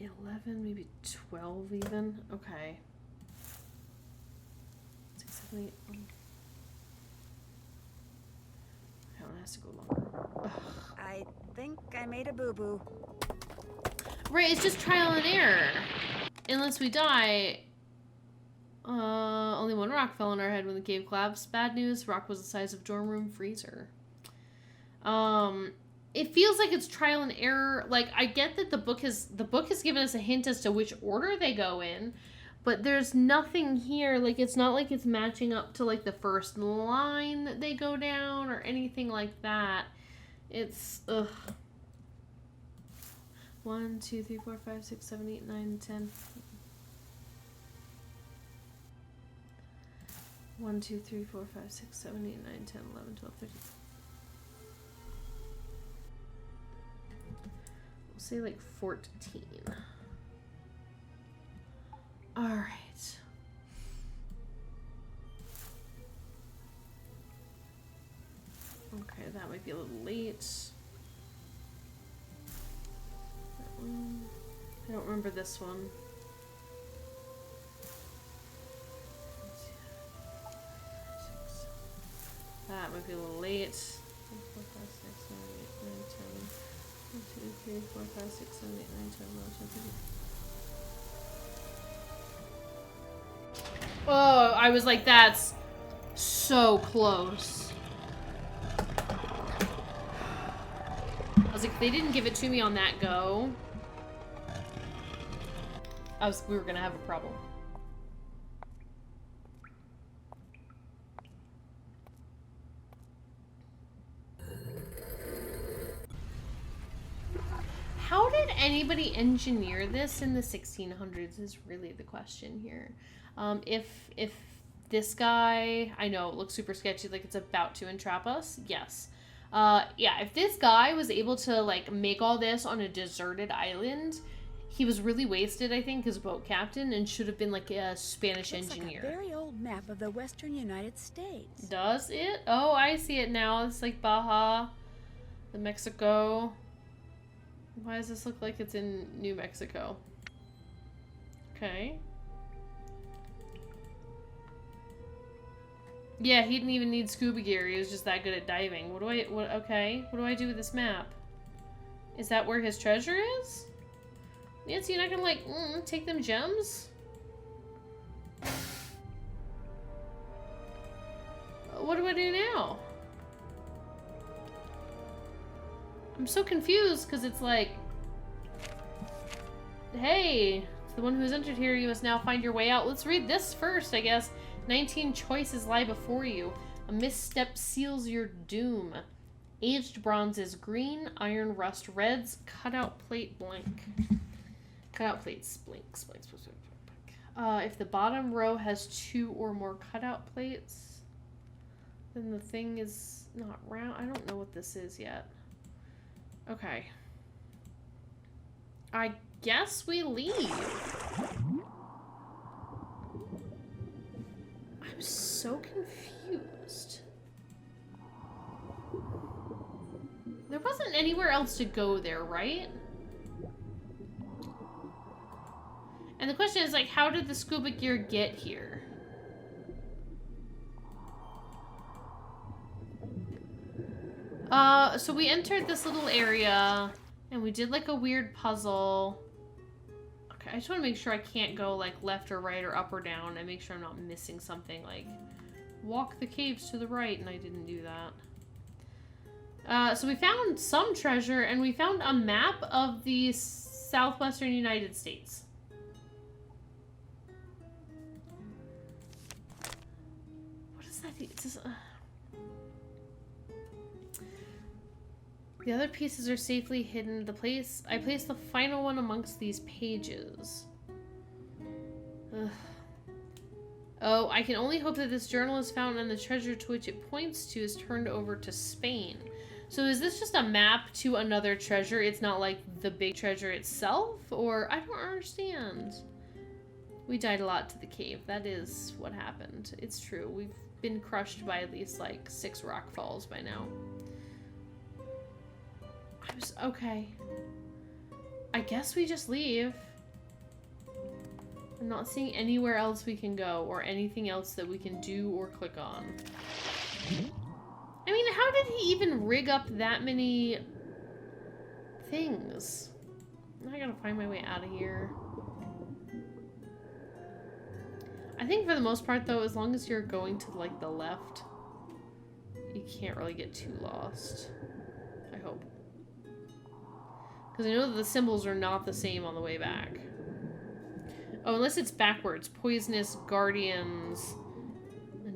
11, maybe 12 even. Okay. 6, 7, 8. That one has to go longer. Ugh. I think I made a boo-boo. Right, it's just trial and error. Unless we die. Only one rock fell on our head when the cave collapsed. Bad news, rock was the size of dorm room freezer. It feels like it's trial and error. Like, I get that the book has given us a hint as to which order they go in, but there's nothing here. Like, it's not like it's matching up to, like, the first line that they go down or anything like that. It's, ugh. 1, 2, 3, 4, 5, 6, 7, 8, 9, 10. 1, 2, 3, 4, 5, 6, 7, 8, 9, 10, 11, 12, 13. We'll say like 14. Alright. Okay, that might be a little late. That one. I don't remember this one. That might be a little late. 1, 4, 5, 6, 7, 8, 9, 10. 1, 2, 3, 4, 5, 6, 7, 8, 9, 10, 11, 12, 13. Oh, I was like, that's so close. I was like, if they didn't give it to me on that go, we were gonna have a problem. did anybody engineer this in the 1600s is really the question here. If this guy, I know it looks super sketchy, like it's about to entrap us. Yes. Yeah, if this guy was able to like make all this on a deserted island, he was really wasted, I think, as boat captain, and should have been like a Spanish engineer. Like a very old map of the western United States. Does it? Oh, I see it now. It's like Baja, the Mexico. Why does this look like it's in New Mexico? Okay. Yeah, he didn't even need scuba gear. He was just that good at diving. Okay. What do I do with this map? Is that where his treasure is? Nancy, you're not gonna, like, take them gems? What do I do now? I'm so confused, because it's like... Hey, to the one who has entered here, you must now find your way out. Let's read this first, I guess. 19 choices lie before you. A misstep seals your doom. Aged bronzes green, iron rust reds, cutout plate blank. Cutout plates blank. If the bottom row has 2 or more cutout plates, then the thing is not round. I don't know what this is yet. Okay. I guess we leave. I'm so confused. There wasn't anywhere else to go there, right? And the question is, like, how did the scuba gear get here? So we entered this little area, and we did, like, a weird puzzle. Okay, I just want to make sure I can't go, like, left or right or up or down, and make sure I'm not missing something, like, walk the caves to the right, and I didn't do that. So we found some treasure, and we found a map of the southwestern United States. What does that mean? The other pieces are safely hidden. I placed the final one amongst these pages. Ugh. Oh, I can only hope that this journal is found and the treasure to which it points to is turned over to Spain. So is this just a map to another treasure? It's not like the big treasure itself? Or I don't understand. We died a lot to the cave. That is what happened. It's true. We've been crushed by at least like 6 rock falls by now. Okay. I guess we just leave. I'm not seeing anywhere else we can go or anything else that we can do or click on. I mean, how did he even rig up that many things? I gotta find my way out of here. I think for the most part, though, as long as you're going to, like, the left, you can't really get too lost. I hope. Because I know that the symbols are not the same on the way back. Oh, unless it's backwards. Poisonous, guardians,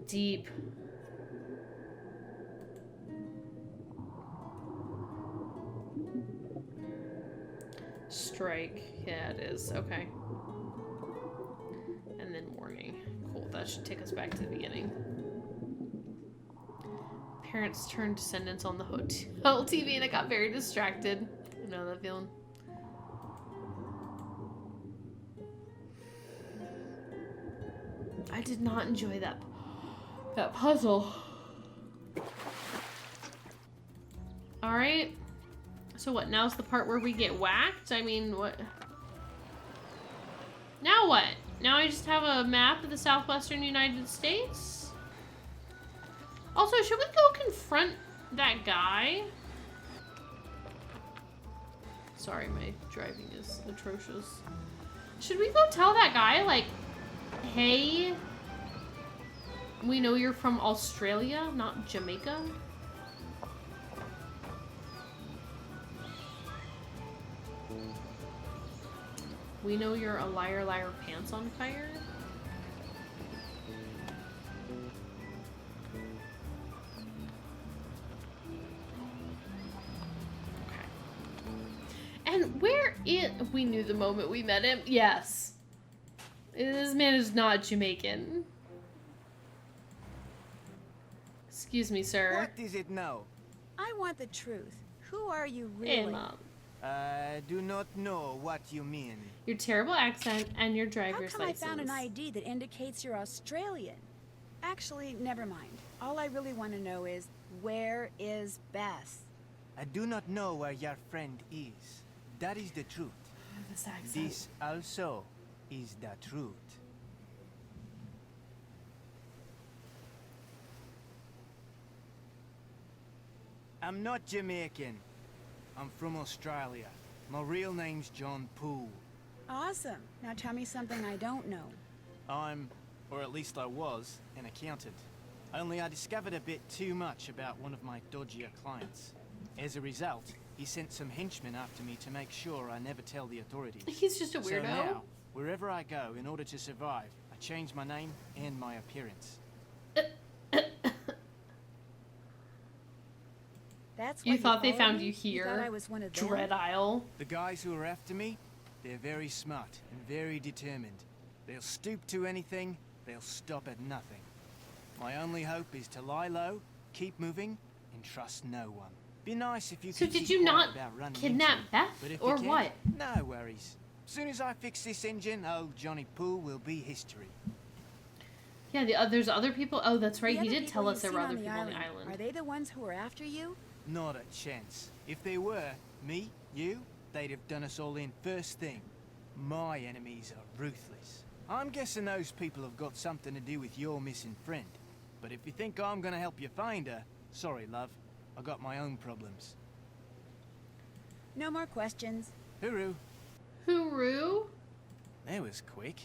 deep. Strike. Yeah, it is. Okay. And then warning. Cool. That should take us back to the beginning. Parents turned descendants on the hotel TV and I got very distracted. You know that feeling? I did not enjoy that puzzle. Alright. So what, now's the part where we get whacked? I mean, what? Now what? Now I just have a map of the southwestern United States? Also, should we go confront that guy? Sorry, my driving is atrocious. Should we go tell that guy, like, hey, we know you're from Australia, not Jamaica? We know you're a liar, liar, pants on fire? Okay. And where We knew the moment we met him. Yes. This man is not Jamaican. Excuse me, sir. What is it now? I want the truth. Who are you Hey, really? Mom. I do not know what you mean. Your terrible accent and your How driver's come license. I found an ID that indicates you're Australian? Actually, never mind. All I really want to know is, where is Bess? I do not know where your friend is. That is the truth. This accent. This also is the truth. I'm not Jamaican. I'm from Australia. My real name's John Poole. Awesome. Now tell me something I don't know. I'm, or at least I was, an accountant. Only I discovered a bit too much about one of my dodgier clients. As a result, he sent some henchmen after me to make sure I never tell the authorities. He's just a weirdo. So now, wherever I go, in order to survive, I change my name and my appearance. That's You why thought they followed found me? you here? thought I was one of them? Dread Isle. The guys who are after me, they're very smart and very determined. They'll stoop to anything, they'll stop at nothing. My only hope is to lie low, keep moving, and trust no one. Be nice if you So could did keep you quiet not about running kidnap into me. Beth, But if or you can, what? No worries. Soon as I fix this engine, old Johnny Poole will be history. Yeah, there's other people. Oh, that's right. The He other did tell people us there you've were seen other people on the island. Are they the ones who were after you? Not a chance. If they were, me, you, they'd have done us all in first thing. My enemies are ruthless. I'm guessing those people have got something to do with your missing friend. But if you think I'm gonna help you find her, sorry, love. I got my own problems. No more questions. Hooroo. Hooroo? That was quick.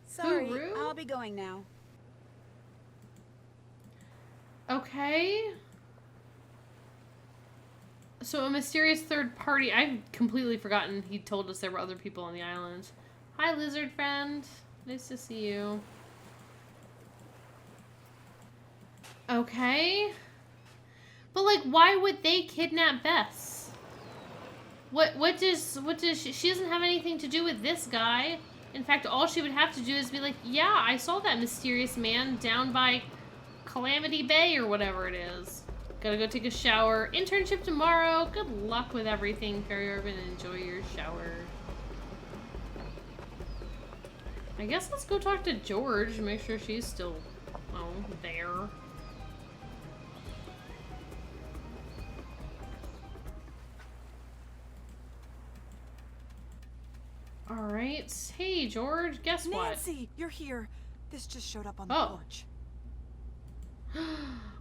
Sorry, Hooroo? I'll be going now. Okay. So a mysterious third party. I've completely forgotten he told us there were other people on the island. Hi, lizard friend. Nice to see you. Okay. But like, why would they kidnap Bess? What does she doesn't have anything to do with this guy. In fact, all she would have to do is be like, yeah, I saw that mysterious man down by Calamity Bay or whatever it is. Gotta go take a shower. Internship tomorrow. Good luck with everything, Fairy Urban. Enjoy your shower. I guess let's go talk to George and make sure she's still, there. Alright. Hey, George. Guess what? Nancy, you're here. This just showed up on the Oh. porch.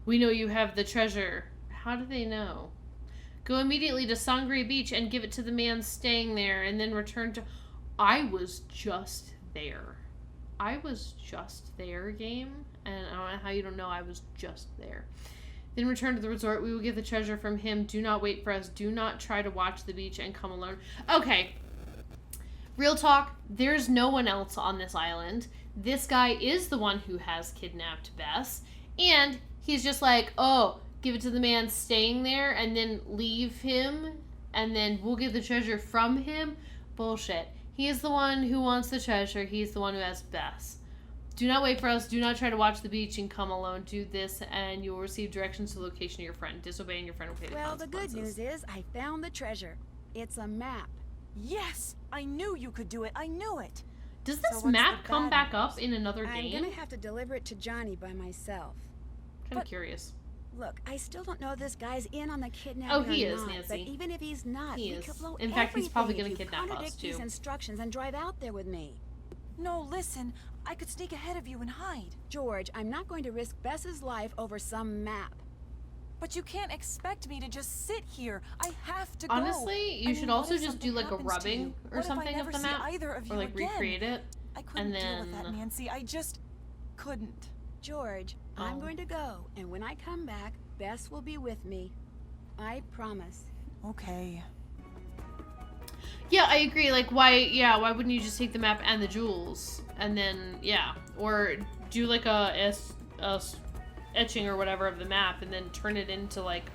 We know you have the treasure. How do they know? Go immediately to Sangre Beach and give it to the man staying there, and then return to... I was just there. I was just there, game. And I don't know how you don't know I was just there. Then return to the resort. We will get the treasure from him. Do not wait for us. Do not try to watch the beach and come alone. Okay. Real talk. There's no one else on this island. This guy is the one who has kidnapped Bess. And he's just like, oh, give it to the man staying there and then leave him. And then we'll get the treasure from him. Bullshit. He is the one who wants the treasure. He's the one who has Bess. Do not wait for us. Do not try to watch the beach and come alone. Do this and you will receive directions to the location of your friend. Disobeying your friend will pay the Well, the good consequences. news is I found the treasure. It's a map. Yes, I knew you could do it. I knew it. Does So this what's the map come bad back up news? in another I'm game? gonna have to deliver it to Johnny by myself. Kind of but- curious. Look, I still don't know if this guy's in on the kidnapping Oh, he or is, not, Nancy. But even if he's not, He we is. could blow In fact, he's probably everything gonna if you kidnap us, contradict these too. instructions and drive out there with me. No, listen. I could sneak ahead of you and hide. George, I'm not going to risk Bess's life over some map. But you can't expect me to just sit here. I have to go. Honestly, you I should mean, also what if just do something like a happens to rubbing you? or What if I something of never the see map. either of you Or like again? recreate it. I couldn't deal with that, then- Nancy. I just couldn't. George, Oh. I'm going to go, and when I come back, Bess will be with me. I promise. Okay. Yeah, I agree. Like, why wouldn't you just take the map and the jewels? And then, yeah. Or do like a etching or whatever of the map and then turn it into like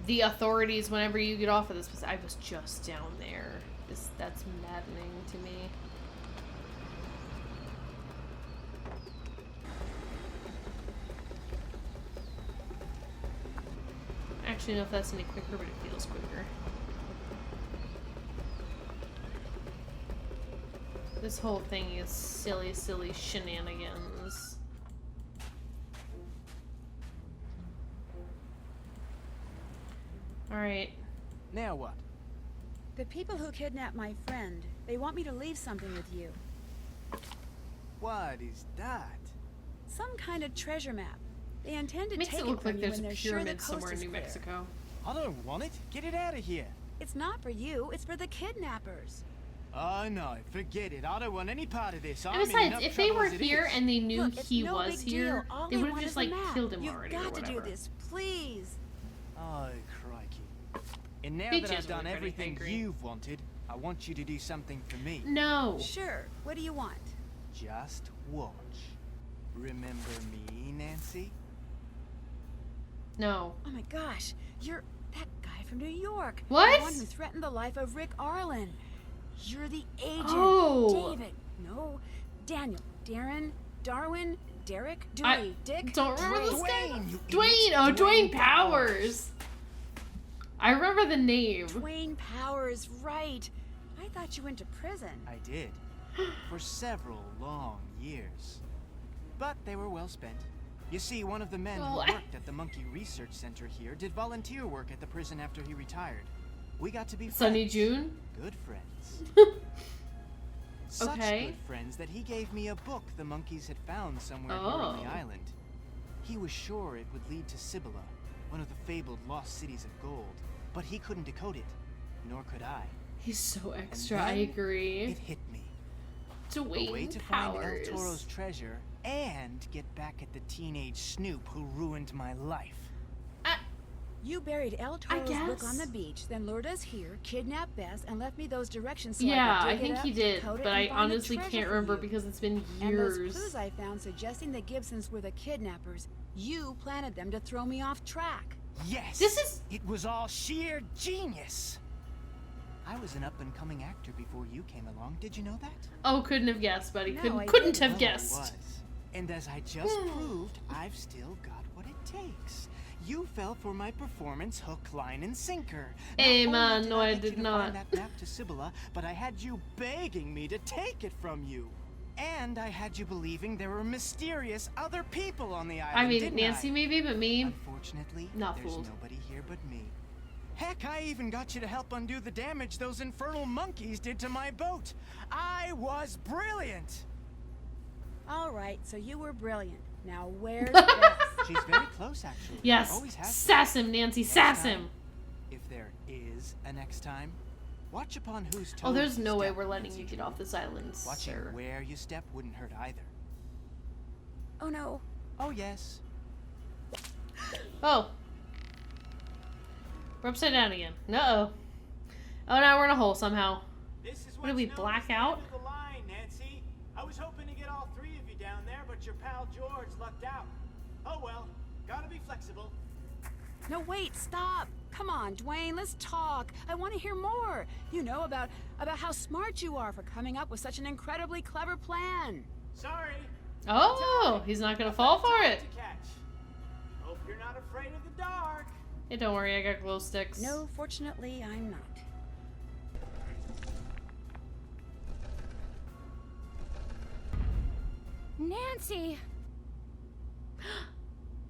the authorities whenever you get off of this. I was just down there. That's maddening to me. I actually don't know if that's any quicker, but it feels quicker. This whole thing is silly, silly shenanigans. Alright. Now what? The people who kidnapped my friend, they want me to leave something with you. What is that? Some kind of treasure map. They intend to Makes take it look from like you there's when a they're sure the pyramid coast somewhere in is New clear. Mexico. I don't want it. Get it out of here. It's not for you, it's for the kidnappers. Oh no, forget it. I don't want any part of this. And I'm in besides, enough if they trouble were as it here is. and they knew Look, it's he no was big here, deal. All they would have want just is a like map. killed him You've already or got to whatever. do this, please. Oh, crikey. And now He that I've just done looked pretty everything angry. you've wanted, I want you to do something for me. No. Sure, what do you want? Just watch. Remember me, Nancy? No. Oh my gosh, you're that guy from New York. What? The one who threatened the life of Rick Arlen. You're the agent. Oh. David. No. Daniel. Darren. Darwin. Derek. Dewey. I Dick. don't remember this guy. Dwayne, you Dwayne. idiot. Oh, Dwayne Dwayne Powers. I remember the name. Dwayne Powers, right. I thought you went to prison. I did. For several long years. But they were well spent. You see, one of the men who What? worked at the Monkey Research Center here did volunteer work at the prison after he retired. We got to be Sunny friends. June. Good friends. Such Okay. good friends that he gave me a book the monkeys had found somewhere here on the Oh. island. He was sure it would lead to Cybele, one of the fabled lost cities of gold, but he couldn't decode it, nor could I. He's so And extra. then I agree. It hit me. A way Dwayne to find El Powers. Toro's treasure and get back at the teenage snoop who ruined my life. You buried El Toro's book on guess. the beach, then lured us here, kidnapped Bess, and left me those directions so Yeah, I I could dig think it he up, did, decode it, but and I find the honestly treasure can't for remember you. because it's been And those years. clues I found suggesting the Gibsons were the kidnappers. You planted them to throw me off track. Yes! This is- It was all sheer genius! I was an up-and-coming actor before you came along. Did you know that? Oh, couldn't have guessed, buddy. No, Couldn't I couldn't didn't. have Well, I guessed. was. And as I just proved, I've still got what it takes. You fell for my performance hook, line, and sinker. Hey, Not man, only did no, I get did you to not. find that map to Cybele, but I had you begging me to take it from you. And I had you believing there were mysterious other people on the island, I mean, didn't Nancy I? maybe, but me. Unfortunately, Not there's fooled. nobody here but me. Heck, I even got you to help undo the damage those infernal monkeys did to my boat. I was brilliant. All right, so you were brilliant. Now where's Bess? She's very close, actually. Yes. Always has been. Sass him, Nancy. Next Sass time, him. If there is a next time, watch upon whose toes Oh, there's you no way step, we're letting Nancy you get Drew. off this island, Watching sir. where you step wouldn't hurt either. Oh no. Oh, yes. Oh. We're upside down again. Uh-oh. Oh, now we're in a hole somehow. This is What, did we black out? The line, Nancy. I was hoping to get all three of you down there, but your pal George lucked out. Oh well, gotta be flexible. No, wait, stop. Come on, Dwayne, let's talk. I want to hear more. You know, about how smart you are for coming up with such an incredibly clever plan. Sorry. Oh, he's not gonna fall for it. To catch. Hope you're not afraid of the dark. Hey, don't worry, I got glow sticks. No, fortunately, I'm not. Nancy!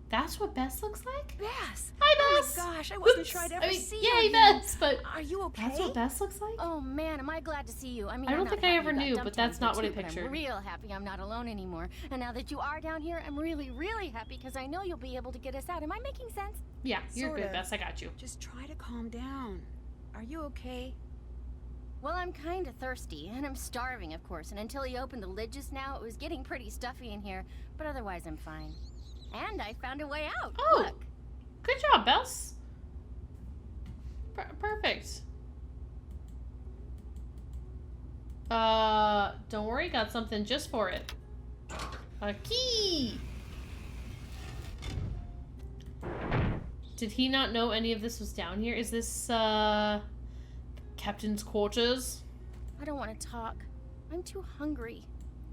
That's what Bess looks like? Bess! Hi, Bess! Oh my gosh, I wasn't Oops. sure I'd I ever mean, see yay, you. Bess, but Are you okay? that's what Bess looks like? Oh man, am I glad to see you. I mean, I don't I'm not think I happy ever you got knew, dumped but that's down not what here I too, but pictured. I'm real happy I'm not alone anymore. And now that you are down here, I'm really, really happy because I know you'll be able to get us out. Am I making sense? Yeah, you're Sort good, of. Bess. I got you. Just try to calm down. Are you okay? Well, I'm kind of thirsty, and I'm starving, of course. And until he opened the lid just now, it was getting pretty stuffy in here. But otherwise, I'm fine. And I found a way out. Oh. Look. Good job, Bess. Perfect. Don't worry, got something just for it. A key! Did he not know any of this was down here? Is this, Captain's quarters? I don't want to talk. I'm too hungry.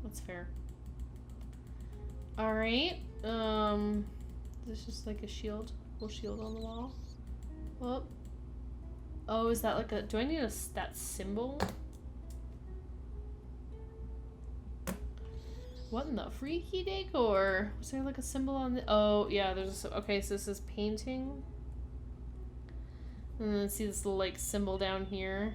That's fair. Alright, there's just like a shield. Little shield on the wall. Oh. Oh, is that like a... Do I need that symbol? What in the freaky decor? Was there like a symbol on the... Oh, yeah, there's a... Okay, so this is painting. And then see this little like symbol down here.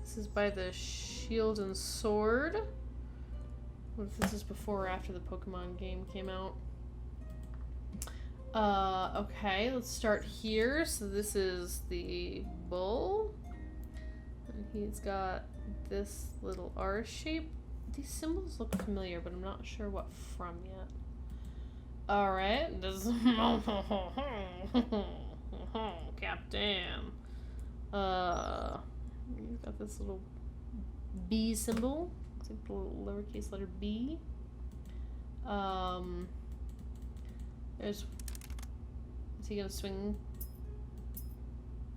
This is by the shield and sword. What if this is before or after the Pokemon game came out? Okay, let's start here. So this is the bull. And he's got this little R shape. These symbols look familiar, but I'm not sure what from yet. Alright, this is... Captain. He's got this little B symbol. It's like the little lowercase letter B. There's... Is he gonna swing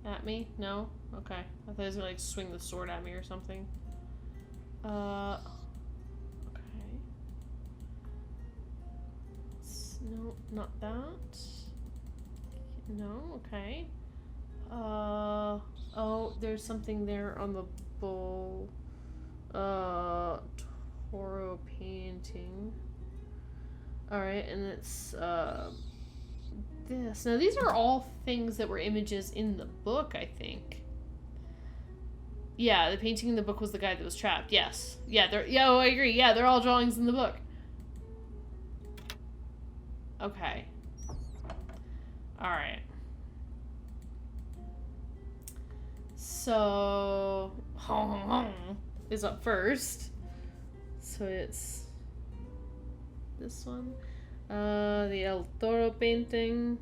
at me? No? Okay. I thought he was gonna like swing the sword at me or something. Okay. No, not that. No, okay. Oh, there's something there on the bull. Toro painting. Alright, and it's, this. Now, these are all things that were images in the book, I think. Yeah, the painting in the book was the guy that was trapped. Yes. Yeah, oh, I agree. Yeah, they're all drawings in the book. Okay. Alright. So... is up first. So it's... this one. The El Toro painting.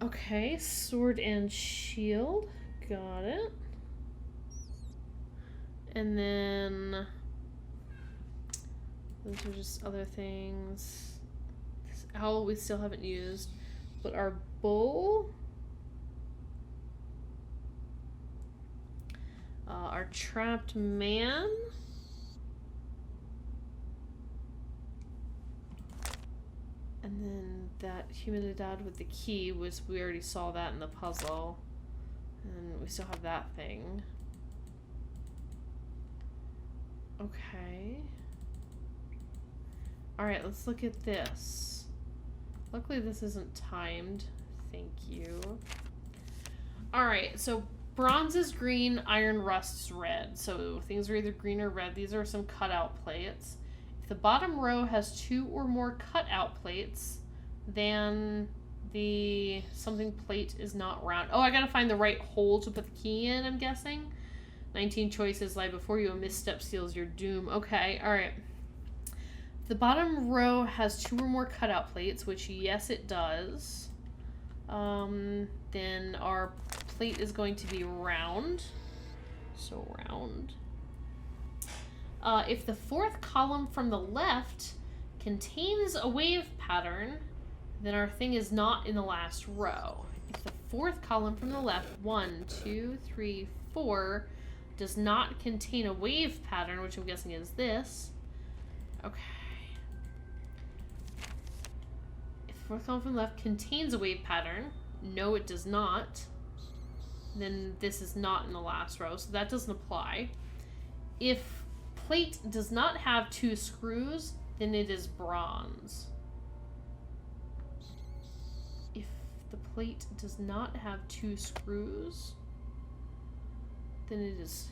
Okay, sword and shield. Got it. And then those are just other things. This owl we still haven't used. But our bull, our trapped man, and then that Humanidad with the key was, we already saw that in the puzzle, and we still have that thing. Okay. Alright, let's look at this. Luckily this isn't timed. Thank you. Alright, so bronze is green, iron rust is red. So things are either green or red. These are some cutout plates. If the bottom row has 2 or more cutout plates, then the something plate is not round. Oh, I gotta find the right hole to put the key in, I'm guessing. 19 choices lie before you. A misstep seals your doom. Okay, alright. The bottom row has 2 or more cutout plates, which yes it does. Then our plate is going to be round. So round. If the 4th column from the left contains a wave pattern, then our thing is not in the last row. If the 4th column from the left, 1, 2, 3, 4, does not contain a wave pattern, which I'm guessing is this. Okay. If the 4th column from the left contains a wave pattern, no it does not, then this is not in the last row, so that doesn't apply. If plate does not have 2 screws, then it is bronze. If the plate does not have 2 screws, then it is...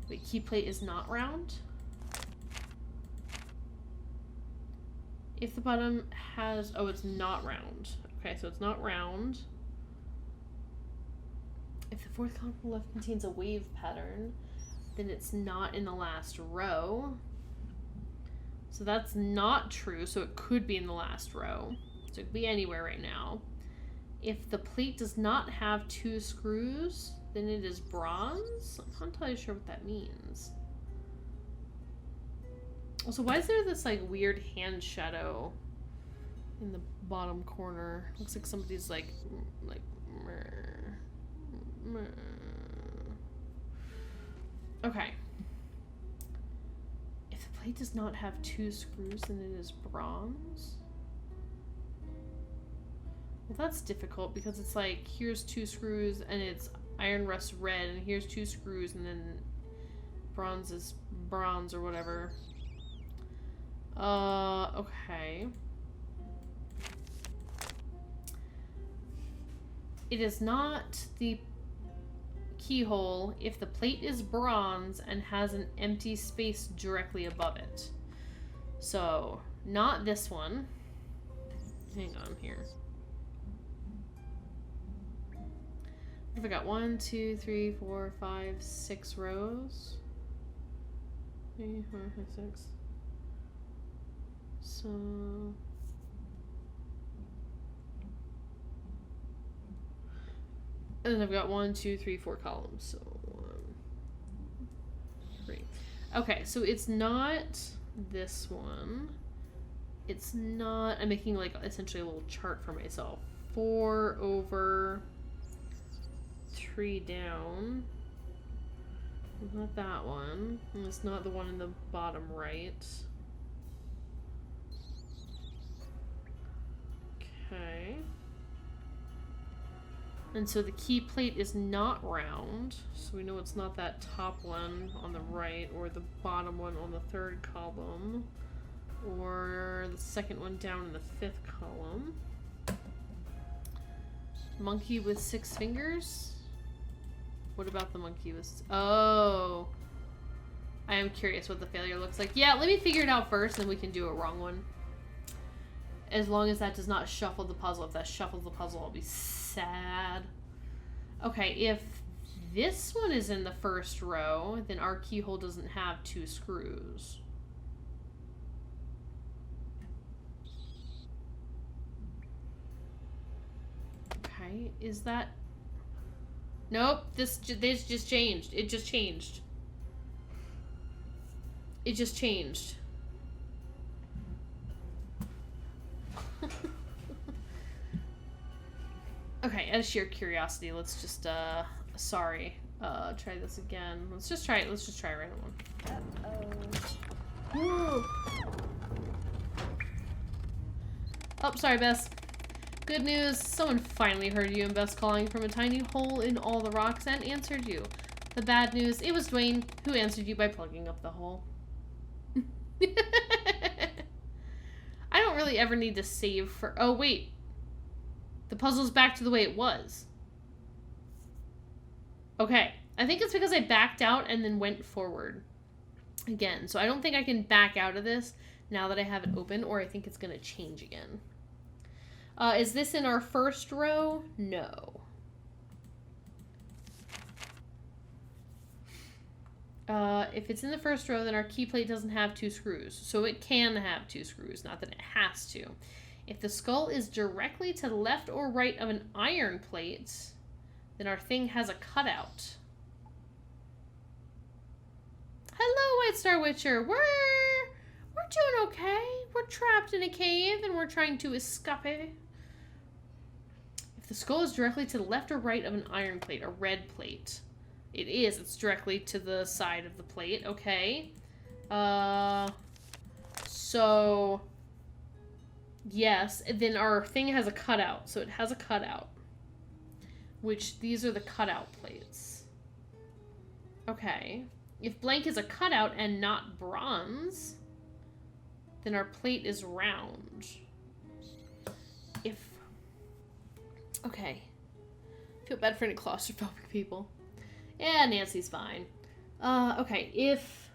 Wait, key plate is not round? If the bottom has... Oh, it's not round. Okay, so it's not round. If the 4th column from the left contains a wave pattern, then it's not in the last row. So that's not true, so it could be in the last row. So it could be anywhere right now. If the plate does not have 2 screws, then it is bronze? I'm not entirely sure what that means. Also, why is there this, like, weird hand shadow in the bottom corner? Looks like somebody's, like meh. Okay. If the plate does not have 2 screws, then it is bronze? Well, that's difficult because it's like, here's 2 screws and it's iron rust red, and here's 2 screws and then bronze is bronze or whatever. Okay. It is not the keyhole if the plate is bronze and has an empty space directly above it. So, not this one. Hang on here. I've got 1, 2, 3, 4, 5, 6 rows. 3, 4, 5, 6. So... And then I've got 1, 2, 3, 4 columns. So 1, 3. Okay, so it's not this one. It's not... I'm making like essentially a little chart for myself. 4 over 3 down. Not that one. And it's not the one in the bottom right. Okay. And so the key plate is not round, so we know it's not that top one on the right, or the bottom one on the 3rd column, or the 2nd one down in the 5th column. Monkey with 6 fingers? What about the monkey with... Oh! I am curious what the failure looks like. Yeah, let me figure it out first, and then we can do a wrong one. As long as that does not shuffle the puzzle. If that shuffles the puzzle, I'll be sad. Okay, if this one is in the 1st row, then our keyhole doesn't have 2 screws. Okay, is that... Nope, this just changed. It just changed. It just changed. Okay, out of sheer curiosity, let's just, try this again. Let's just try a random one. Oh, sorry, Bess. Good news, someone finally heard you and Bess calling from a tiny hole in all the rocks and answered you. The bad news, it was Dwayne who answered you by plugging up the hole. I don't really ever need to save for... Oh, wait. The puzzle's back to the way it was. Okay. I think it's because I backed out and then went forward again. So I don't think I can back out of this now that I have it open, or I think it's going to change again. Is this in our 1st row? No. If it's in the 1st row, then our key plate doesn't have 2 screws. So it can have 2 screws, not that it has to. If the skull is directly to the left or right of an iron plate, then our thing has a cutout. Hello, White Star Witcher. We're doing okay. We're trapped in a cave and we're trying to escape. If the skull is directly to the left or right of an iron plate, a red plate. It is. It's directly to the side of the plate. Okay. So... Yes, then our thing has a cutout. So it has a cutout. Which, these are the cutout plates. Okay. If blank is a cutout and not bronze, then our plate is round. If... Okay. I feel bad for any claustrophobic people. Yeah, Nancy's fine. Okay, if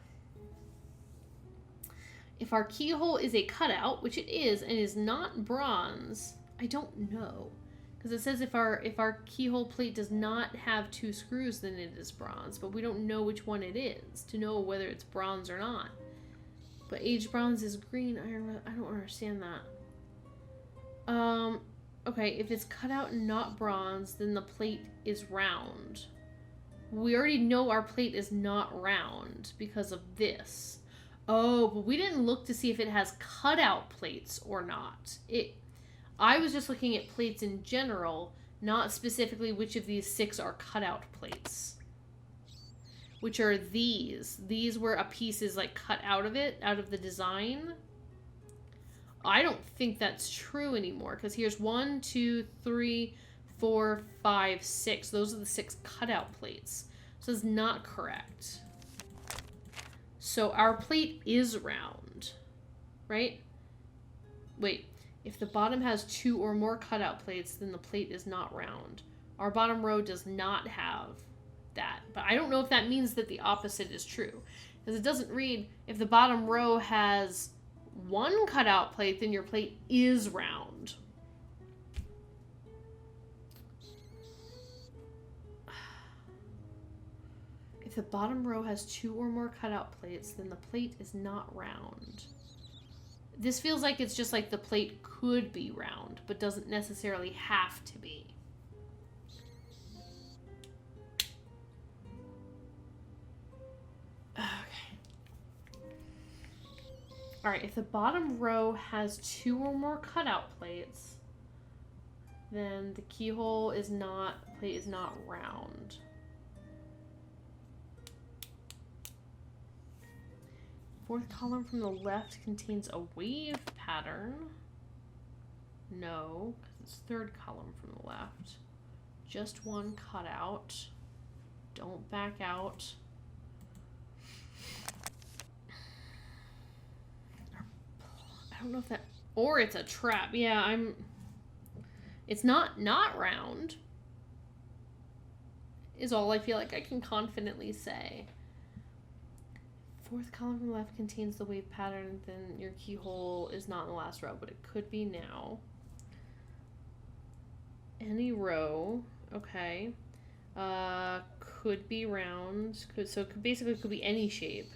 our keyhole is a cutout, which it is, and is not bronze, I don't know. Because it says if our keyhole plate does not have 2 screws, then it is bronze. But we don't know which one it is to know whether it's bronze or not. But aged bronze is green iron. I don't understand that. Okay, if it's cut out and not bronze, then the plate is round. We already know our plate is not round because of this. Oh, but we didn't look to see if it has cutout plates or not. I was just looking at plates in general, not specifically which of these 6 are cutout plates. Which are these. These where a piece is like cut out of it, out of the design. I don't think that's true anymore, because here's 1, 2, 3, 4, 5, 6. Those are the 6 cutout plates. So it's not correct. So our plate is round, right? Wait, if the bottom has 2 or more cutout plates, then the plate is not round. Our bottom row does not have that. But I don't know if that means that the opposite is true. Because it doesn't read, if the bottom row has 1 cutout plate, then your plate is round. If the bottom row has 2 or more cutout plates, then the plate is not round. This feels like it's just like the plate could be round, but doesn't necessarily have to be. Okay. Alright, if the bottom row has 2 or more cutout plates, then the keyhole is not, plate is not round. Fourth column from the left contains a wave pattern. No, because it's third column from the left. Just 1 cutout. Don't back out. I don't know if that... Or it's a trap. Yeah, It's not round. Is all I feel like I can confidently say. Fourth column from the left contains the wave pattern, then your keyhole is not in the last row, but it could be now. Any row, okay. Could be round, so it basically could be any shape.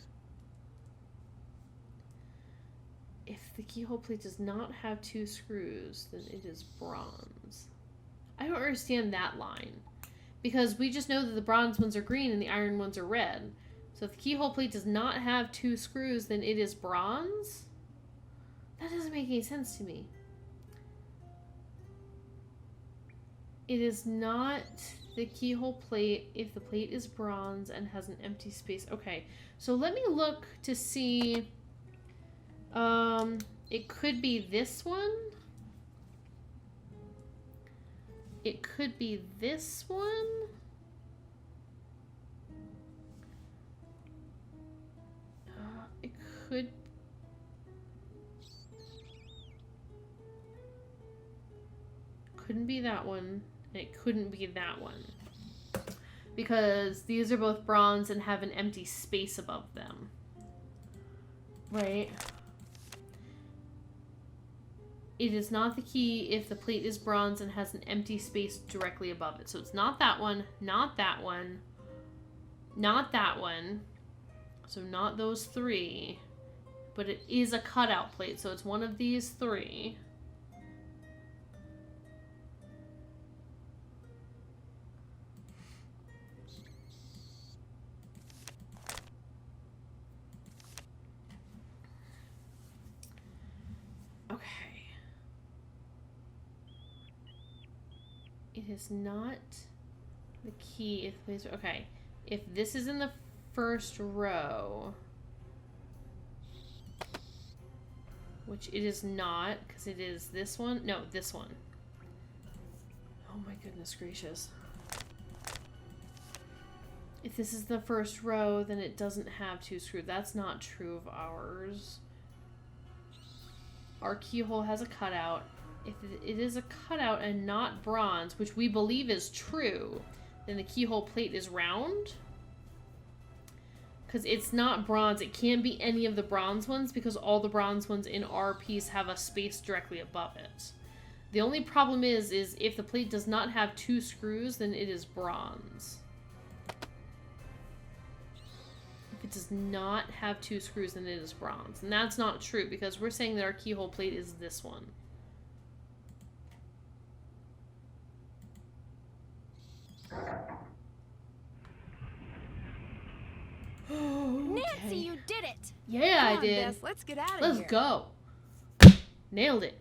If the keyhole plate does not have 2 screws, then it is bronze. I don't understand that line, because we just know that the bronze ones are green and the iron ones are red. So if the keyhole plate does not have 2 screws, then it is bronze? That doesn't make any sense to me. It is not the keyhole plate if the plate is bronze and has an empty space. Okay, so let me look to see. It could be this one. It could be this one. It could... Couldn't be that one, and it couldn't be that one. Because these are both bronze and have an empty space above them. Right? It is not the key if the plate is bronze and has an empty space directly above it. So it's not that one, not that one, not that one. So not those 3, but it is a cutout plate, so it's one of these 3. Okay. It is not the key if the place. Okay. If this is in the first row, which it is not, because it is this one. No, this one. Oh my goodness gracious. If this is the first row, then it doesn't have 2 screws. That's not true of ours. Our keyhole has a cutout. If it is a cutout and not bronze, which we believe is true, then the keyhole plate is round. Because it's not bronze. It can't be any of the bronze ones because all the bronze ones in our piece have a space directly above it. The only problem is if the plate does not have 2 screws, then it is bronze. If it does not have 2 screws, then it is bronze. And that's not true because we're saying that our keyhole plate is this one. Nancy, you did it! Yeah, Come I on, did. Bess, let's get out of Let's here. go. Nailed it.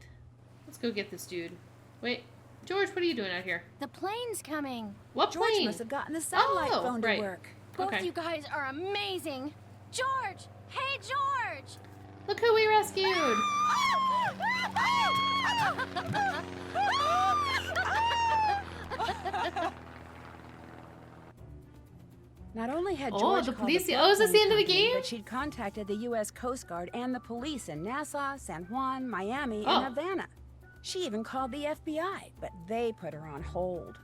Let's go get this dude. Wait, George, what are you doing out here? The plane's coming. What George plane? must have gotten the satellite Oh, phone right. to work. Both Okay. you guys are amazing. George! Hey, George! Look who we rescued. Not only had Oh, George the called police- the oh, is this the end of the company, game? but she'd contacted the U.S. Coast Guard and the police in Nassau, San Juan, Miami, Oh. and Havana. She even called the FBI, but they put her on hold.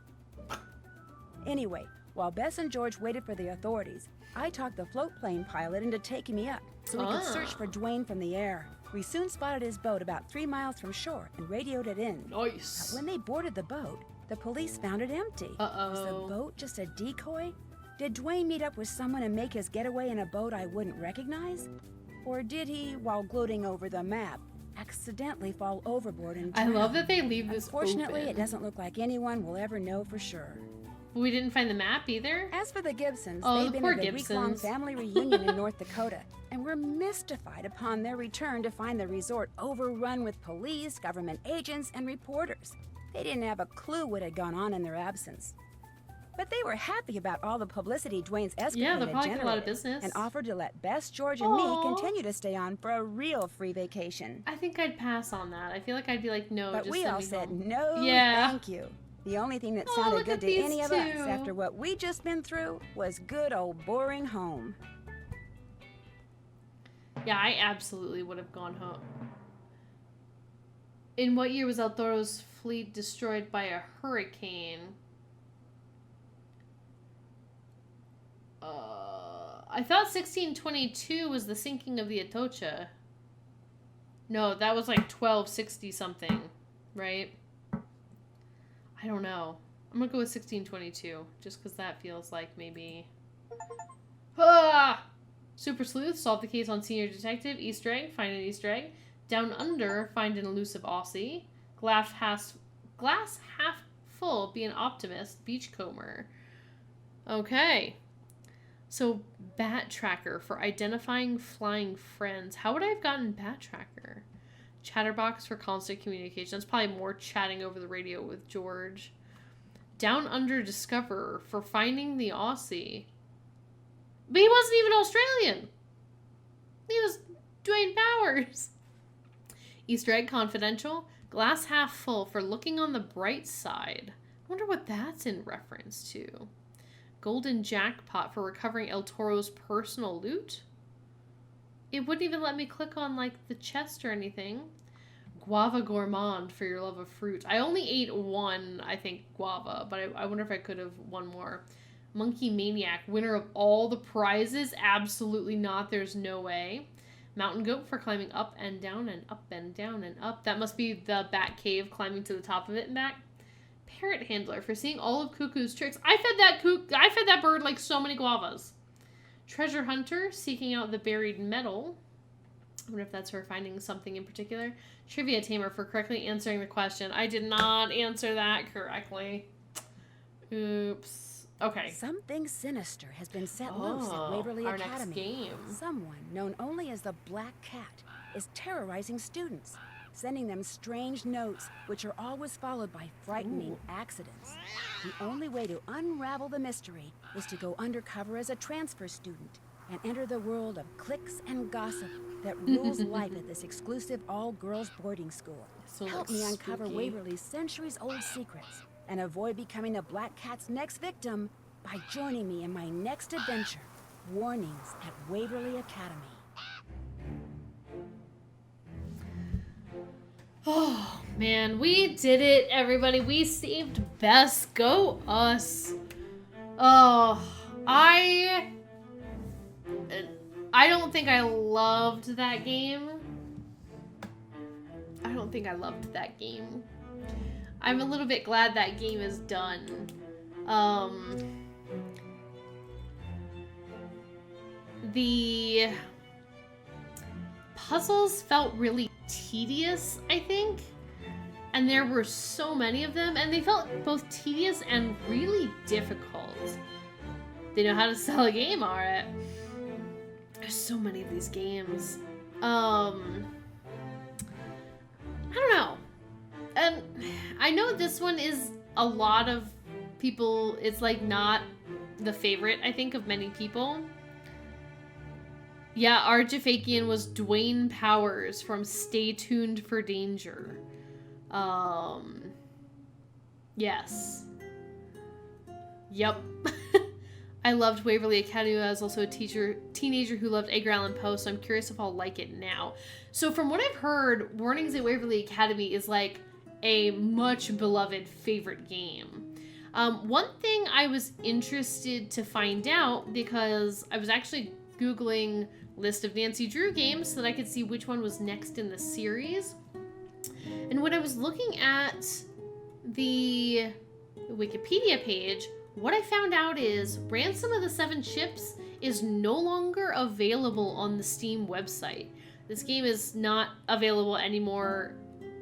Anyway, while Bess and George waited for the authorities, I talked the float plane pilot into taking me up so we could search for Dwayne from the air. We soon spotted his boat about 3 miles from shore and radioed it in. Nice. But when they boarded the boat, the police found it empty. Was the Uh-oh. boat just a decoy? Did Dwayne meet up with someone and make his getaway in a boat I wouldn't recognize? Or did he, while gloating over the map, accidentally fall overboard and I drown? love that they leave this Unfortunately, open. it doesn't look like anyone will ever know for sure. But we didn't find the map either. As for the Gibsons, Oh, they've been poor at a week-long Gibsons. family reunion in North Dakota and were mystified upon their return to find the resort overrun with police, government agents, and reporters. They didn't have a clue what had gone on in their absence. But they were happy about all the publicity Dwayne's escapade Yeah, they'll had probably get a lot of generated business. and offered to let Bess, George, and Aw. me continue to stay on for a real free vacation. I think I'd pass on that. I feel like I'd be like, no, But just we send all me said, home. no, Yeah. thank you. The only thing that Oh, sounded look good at to these any of us two. after what we just been through was good old boring home. Yeah, I absolutely would have gone home. In what year was El Toro's fleet destroyed by a hurricane? I thought 1622 was the sinking of the Atocha. No, that was like 1260 something, right? I don't know. I'm gonna go with 1622, just because that feels like maybe... Ah! Super Sleuth, solve the case on Senior Detective. Easter egg, find an Easter egg. Down Under, find an elusive Aussie. Glass half full, be an optimist. Beachcomber. Okay. So, Bat Tracker for identifying flying friends. How would I have gotten Bat Tracker? Chatterbox for constant communication. That's probably more chatting over the radio with George. Down Under Discoverer for finding the Aussie. But he wasn't even Australian. He was Dwayne Powers. Easter egg confidential. Glass half full for looking on the bright side. I wonder what that's in reference to. Golden jackpot for recovering El Toro's personal loot. It wouldn't even let me click on like the chest or anything. Guava gourmand for your love of fruit. I only ate one, I think, guava, but I wonder if I could have one more. Monkey Maniac, winner of all the prizes? Absolutely not. There's no way. Mountain Goat for climbing up and down and up and down and up. That must be the Bat Cave, climbing to the top of it and back. Parrot Handler for seeing all of Cuckoo's tricks. I fed that bird like so many guavas. Treasure Hunter, seeking out the buried metal. I wonder if that's her finding something in particular. Trivia Tamer for correctly answering the question. I did not answer that correctly. Oops. Okay. Something sinister has been set loose at Waverly our Academy. next game. Someone known only as the Black Cat is terrorizing students, sending them strange notes, which are always followed by frightening accidents. The only way to unravel the mystery is to go undercover as a transfer student and enter the world of cliques and gossip that rules life at this exclusive all-girls boarding school. So Help me uncover Waverly's centuries-old secrets and avoid becoming a Black Cat's next victim by joining me in my next adventure, Warnings at Waverly Academy. Oh, man, we did it, everybody. We saved Bess. Go us. Oh, I don't think I loved that game. I don't think I loved that game. I'm a little bit glad that game is done. The puzzles felt really tedious, I think. And there were so many of them, and they felt both tedious and really difficult. They know how to sell a game, alright. there's so many of these games. I don't know. And I know this one is a lot of people, it's like not the favorite, I think, of many people. Yeah, our Jafakian was Dwayne Powers from Stay Tuned for Danger. Yes. Yep. I loved Waverly Academy. I was also a teenager who loved Edgar Allan Poe, so I'm curious if I'll like it now. So from what I've heard, Warnings at Waverly Academy is like a much beloved favorite game. One thing I was interested to find out, because I was actually Googling list of Nancy Drew games so that I could see which one was next in the series. And when I was looking at the Wikipedia page, what I found out is Ransom of the Seven Ships is no longer available on the Steam website. This game is not available anymore,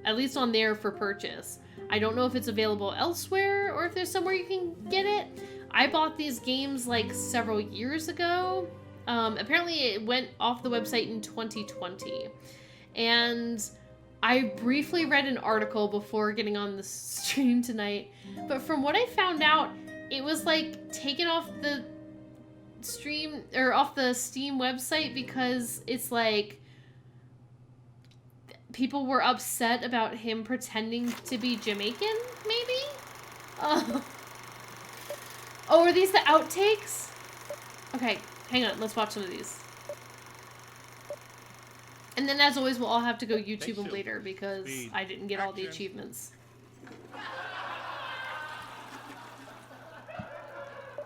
at least on there for purchase. I don't know if it's available elsewhere or if there's somewhere you can get it. I bought these games like several years ago. Apparently it went off the website in 2020. And I briefly read an article before getting on the stream tonight. But from what I found out, it was like taken off the stream or off the Steam website because it's like people were upset about him pretending to be Jamaican, maybe? Oh, are these the outtakes? Okay, hang on. Let's watch some of these. And then, as always, we'll all have to go YouTube them later because I didn't get all the achievements.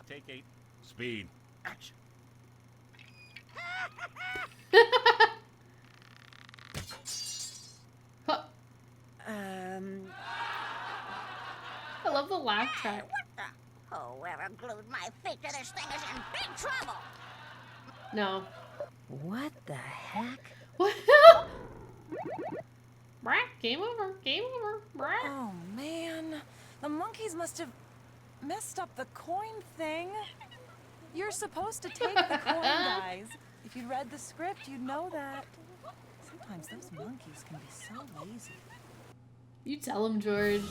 Take 8. Speed. Action. Huh. I love the laugh track. What the? Whoever glued my feet to this thing is in big trouble. No. What the heck? What? Brah, game over. Game over. Brah. Oh, man. The monkeys must have messed up the coin thing. You're supposed to take the coin, guys. If you'd read the script, you'd know that. Sometimes those monkeys can be so lazy. You tell him, George.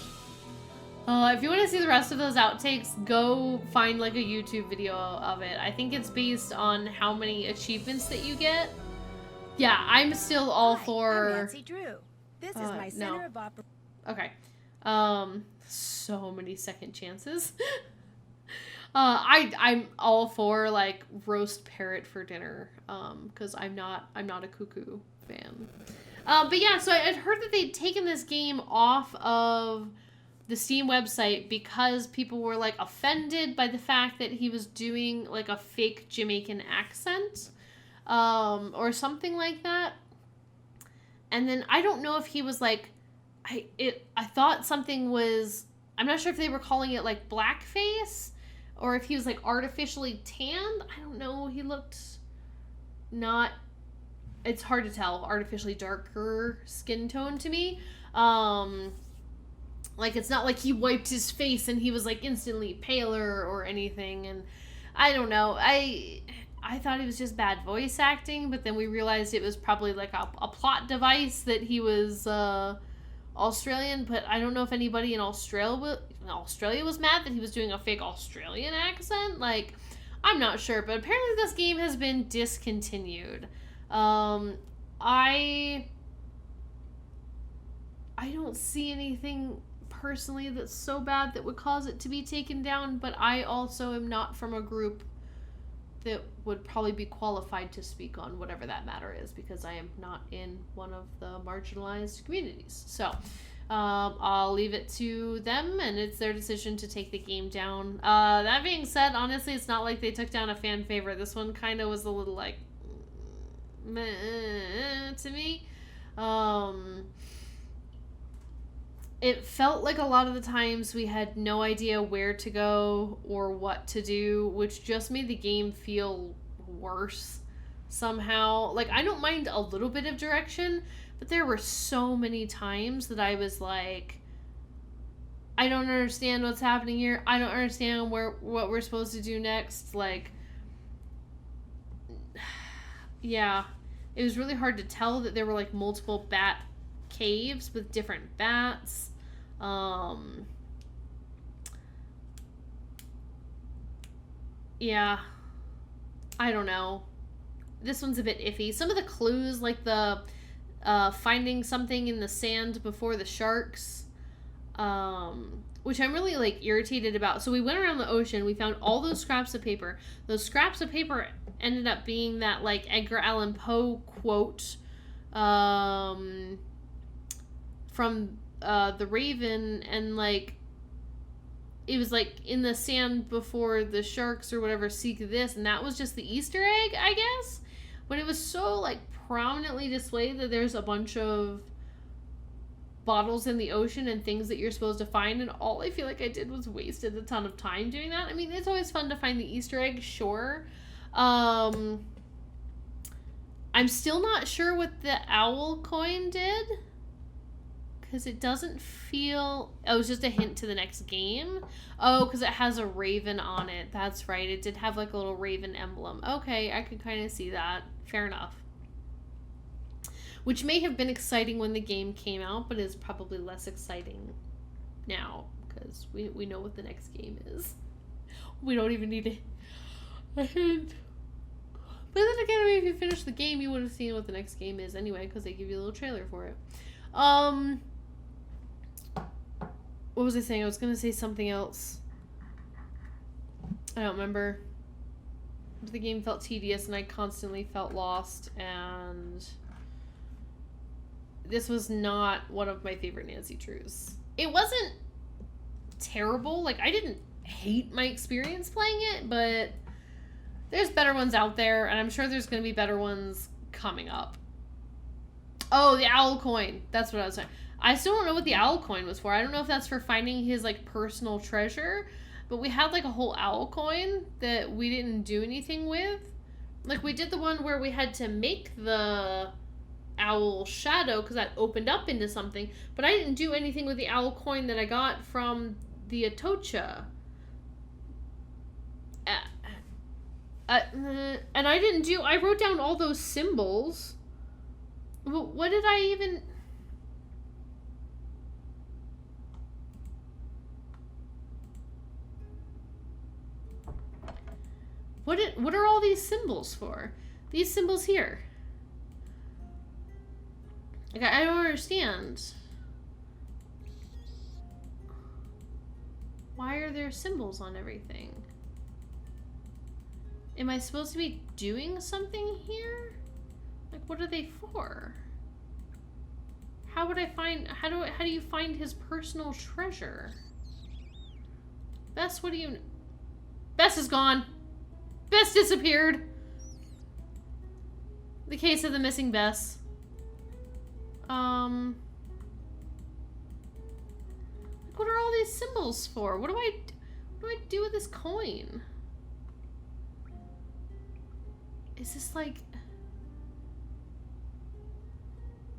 If you want to see the rest of those outtakes, go find like a YouTube video of it. I think it's based on how many achievements that you get. Yeah, I'm still all Hi, for... I'm Nancy Drew. This is my Center of Opera. Okay. So many second chances. I'm all for like roast parrot for dinner. Because I'm not a cuckoo fan. But yeah, so I'd heard that they'd taken this game off of the Steam website because people were like offended by the fact that he was doing like a fake Jamaican accent. Or something like that. And then I don't know if he was like, I thought something was, I'm not sure if they were calling it like blackface or if he was like artificially tanned. I don't know. He looked not, it's hard to tell, artificially darker skin tone to me. Like it's not like he wiped his face and he was like instantly paler or anything. And I don't know. I thought it was just bad voice acting, but then we realized it was probably like a plot device that he was Australian, but I don't know if anybody in Australia was mad that he was doing a fake Australian accent. Like, I'm not sure, but apparently this game has been discontinued. I don't see anything personally that's so bad that would cause it to be taken down, but I also am not from a group that would probably be qualified to speak on whatever that matter is because I am not in one of the marginalized communities. So I'll leave it to them and it's their decision to take the game down. That being said, honestly, it's not like they took down a fan favorite. This one kind of was a little like meh to me. It felt like a lot of the times we had no idea where to go or what to do, which just made the game feel worse somehow. Like, I don't mind a little bit of direction, but there were so many times that I was like, I don't understand what's happening here. I don't understand what we're supposed to do next. Like, Yeah. It was really hard to tell that there were like multiple bat caves with different bats. Yeah. I don't know. This one's a bit iffy. Some of the clues, like the finding something in the sand before the sharks, which I'm really like irritated about. So we went around the ocean, we found all those scraps of paper. Those scraps of paper ended up being that like Edgar Allan Poe quote from The Raven, and like it was like in the sand before the sharks or whatever, seek this, and that was just the Easter egg, I guess. But it was so like prominently displayed that there's a bunch of bottles in the ocean and things that you're supposed to find, and all I feel like I did was wasted a ton of time doing that. I mean, it's always fun to find the Easter egg, sure. I'm still not sure what the owl coin did, because it doesn't feel... Oh, it's just a hint to the next game. Oh, because it has a raven on it. That's right. It did have like a little raven emblem. Okay, I could kind of see that. Fair enough. Which may have been exciting when the game came out, but is probably less exciting now, because we know what the next game is. We don't even need a hint. But then again, I mean, if you finish the game, you would have seen what the next game is anyway, because they give you a little trailer for it. What was I saying? I was going to say something else. I don't remember. But the game felt tedious, and I constantly felt lost, and this was not one of my favorite Nancy Drews. It wasn't terrible. Like, I didn't hate my experience playing it, but there's better ones out there, and I'm sure there's going to be better ones coming up. Oh, the owl coin. That's what I was saying. I still don't know what the owl coin was for. I don't know if that's for finding his, like, personal treasure, but we had, like, a whole owl coin that we didn't do anything with. Like, we did the one where we had to make the owl shadow because that opened up into something, but I didn't do anything with the owl coin that I got from the Atocha. And I wrote down all those symbols. What did I even... What are all these symbols for? These symbols here. Like, I don't understand. Why are there symbols on everything? Am I supposed to be doing something here? Like, what are they for? How would I find... How do you find his personal treasure? Bess, what do you... Bess is gone! Bess disappeared! The case of the missing Bess. What are all these symbols for? What do I do with this coin? Is this like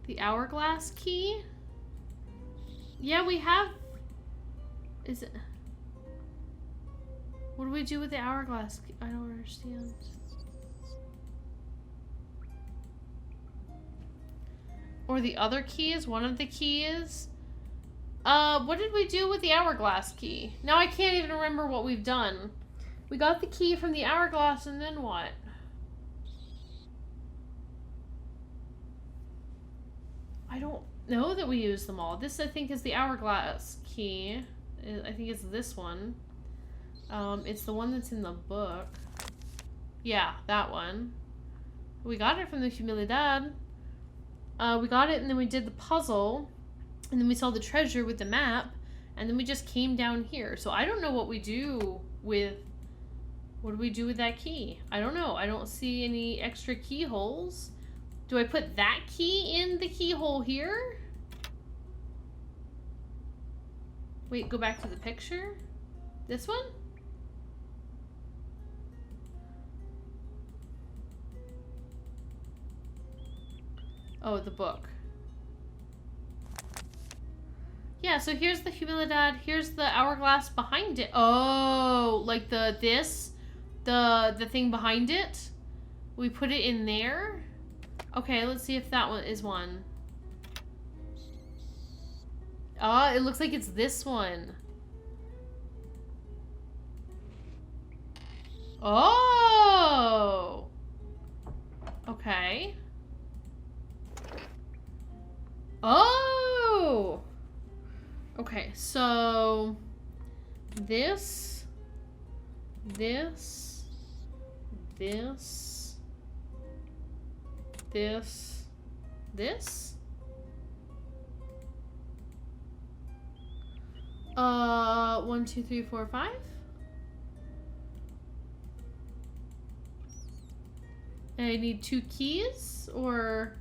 the hourglass key? Yeah, we have. Is it? What do we do with the hourglass key? I don't understand. Or the other key is one of the keys. What did we do with the hourglass key? Now I can't even remember what we've done. We got the key from the hourglass, and then what? I don't know that we used them all. This, I think, is the hourglass key. I think it's this one. It's the one that's in the book. Yeah, that one. We got it from the Humildad. We got it, and then we did the puzzle, and then we saw the treasure with the map, and then we just came down here. So I don't know what we do with... What do we do with that key? I don't know. I don't see any extra keyholes. Do I put that key in the keyhole here? Wait, go back to the picture? This one? Oh, the book. Yeah, so here's the Humildad, here's the hourglass behind it. Oh, like the thing behind it We put it in there? Okay, let's see if that one is one. Oh, it looks like it's this one. Oh! Okay. Oh! Okay, so... This... This... This... This... This? 1, 2, 3, 4, 5? And I need 2 keys, or...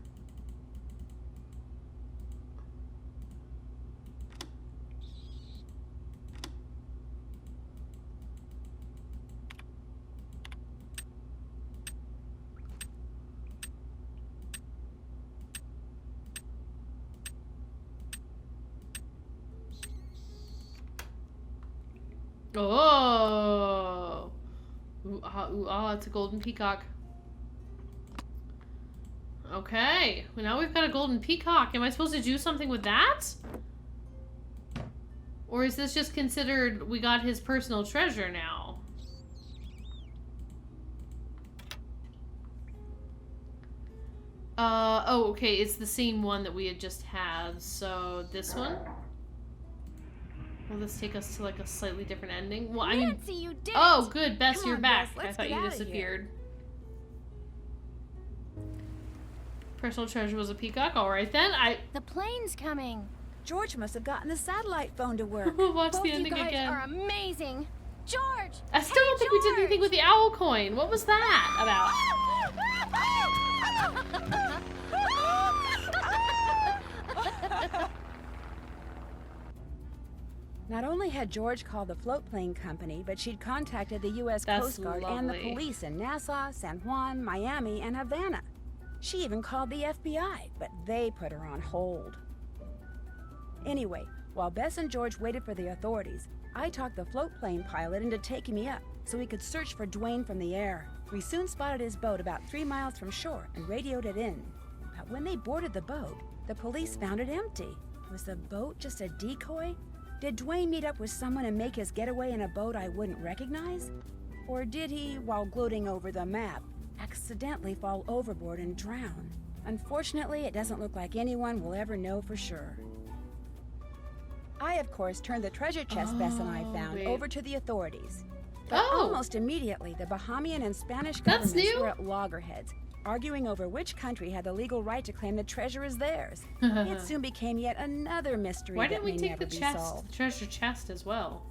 Oh! Ooh, ah, it's a golden peacock. Okay, well now we've got a golden peacock. Am I supposed to do something with that? Or is this just considered we got his personal treasure now? Oh, okay, it's the same one that we had just had. So this one? Will this take us to like a slightly different ending? Well, I mean, Nancy, you did oh, it! good, Bess, Come you're on, back. Bess, I let's thought get you outta here. disappeared. Personal treasure was a peacock. All right then. The plane's coming. George must have gotten the satellite phone to work. We'll watch Both the you ending guys again. are amazing. George! I still don't think we did anything with the owl coin. What was that about? Not only had George called the float plane company, but she'd contacted the U.S. That's Coast Guard and the lovely. police in Nassau, San Juan, Miami, and Havana. She even called the FBI, but they put her on hold. Anyway, while Bess and George waited for the authorities, I talked the float plane pilot into taking me up so he could search for Dwayne from the air. We soon spotted his boat about 3 miles from shore and radioed it in. But when they boarded the boat, the police found it empty. Was the boat just a decoy? Did Dwayne meet up with someone and make his getaway in a boat I wouldn't recognize? Or did he, while gloating over the map, accidentally fall overboard and drown? Unfortunately, it doesn't look like anyone will ever know for sure. I, of course, turned the treasure chest Bess and I found wait. over to the authorities. But Oh. almost immediately, the Bahamian and Spanish That's governments new. were at loggerheads, arguing over which country had the legal right to claim the treasure as theirs. It soon became yet another mystery Why that didn't we may take never the be chest, solved. the treasure chest as well?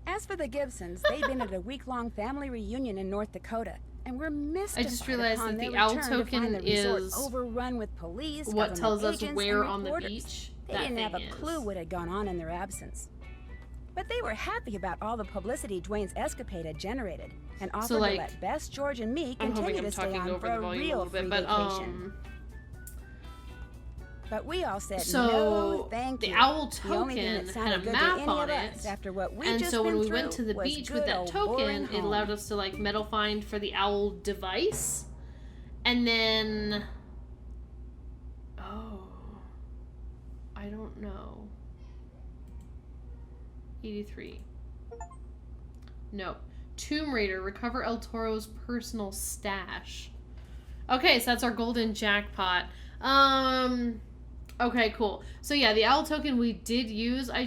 As for the Gibsons, they'd been at a week-long family reunion in North Dakota, and were mystified realized upon that their the owl return to token find the resort is overrun with police, What government tells us agents, where and on the reporters. beach They that didn't thing have a is. clue what had gone on in their absence. But they were happy about all the publicity Dwayne's escapade had generated, and offered like, to let Bess, George, and me I'm hoping continue I'm to stay talking on over for the a volume a real little bit, free but vacation. But we all said so no, thank the you. owl The only thing token that had sounded a good to map any on of it, us after what we and just so when been we went through to the was beach with good that old boring token, it allowed home. us to like metal find for the owl device, and then I don't know. 83. No. Tomb Raider, recover El Toro's personal stash. Okay, so that's our golden jackpot. Okay, cool. So yeah, the owl token we did use. I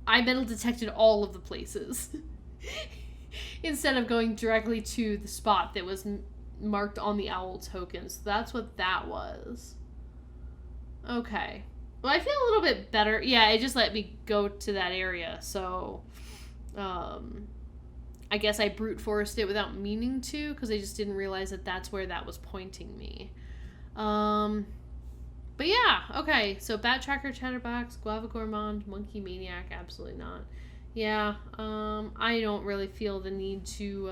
metal detected all of the places instead of going directly to the spot that was marked on the owl token. So that's what that was. Okay. Well, I feel a little bit better. Yeah, it just let me go to that area. So, I guess I brute forced it without meaning to, because I just didn't realize that that's where that was pointing me. But yeah, okay. So Bat Tracker, Chatterbox, Guava Gourmand, Monkey Maniac, absolutely not. Yeah, I don't really feel the need to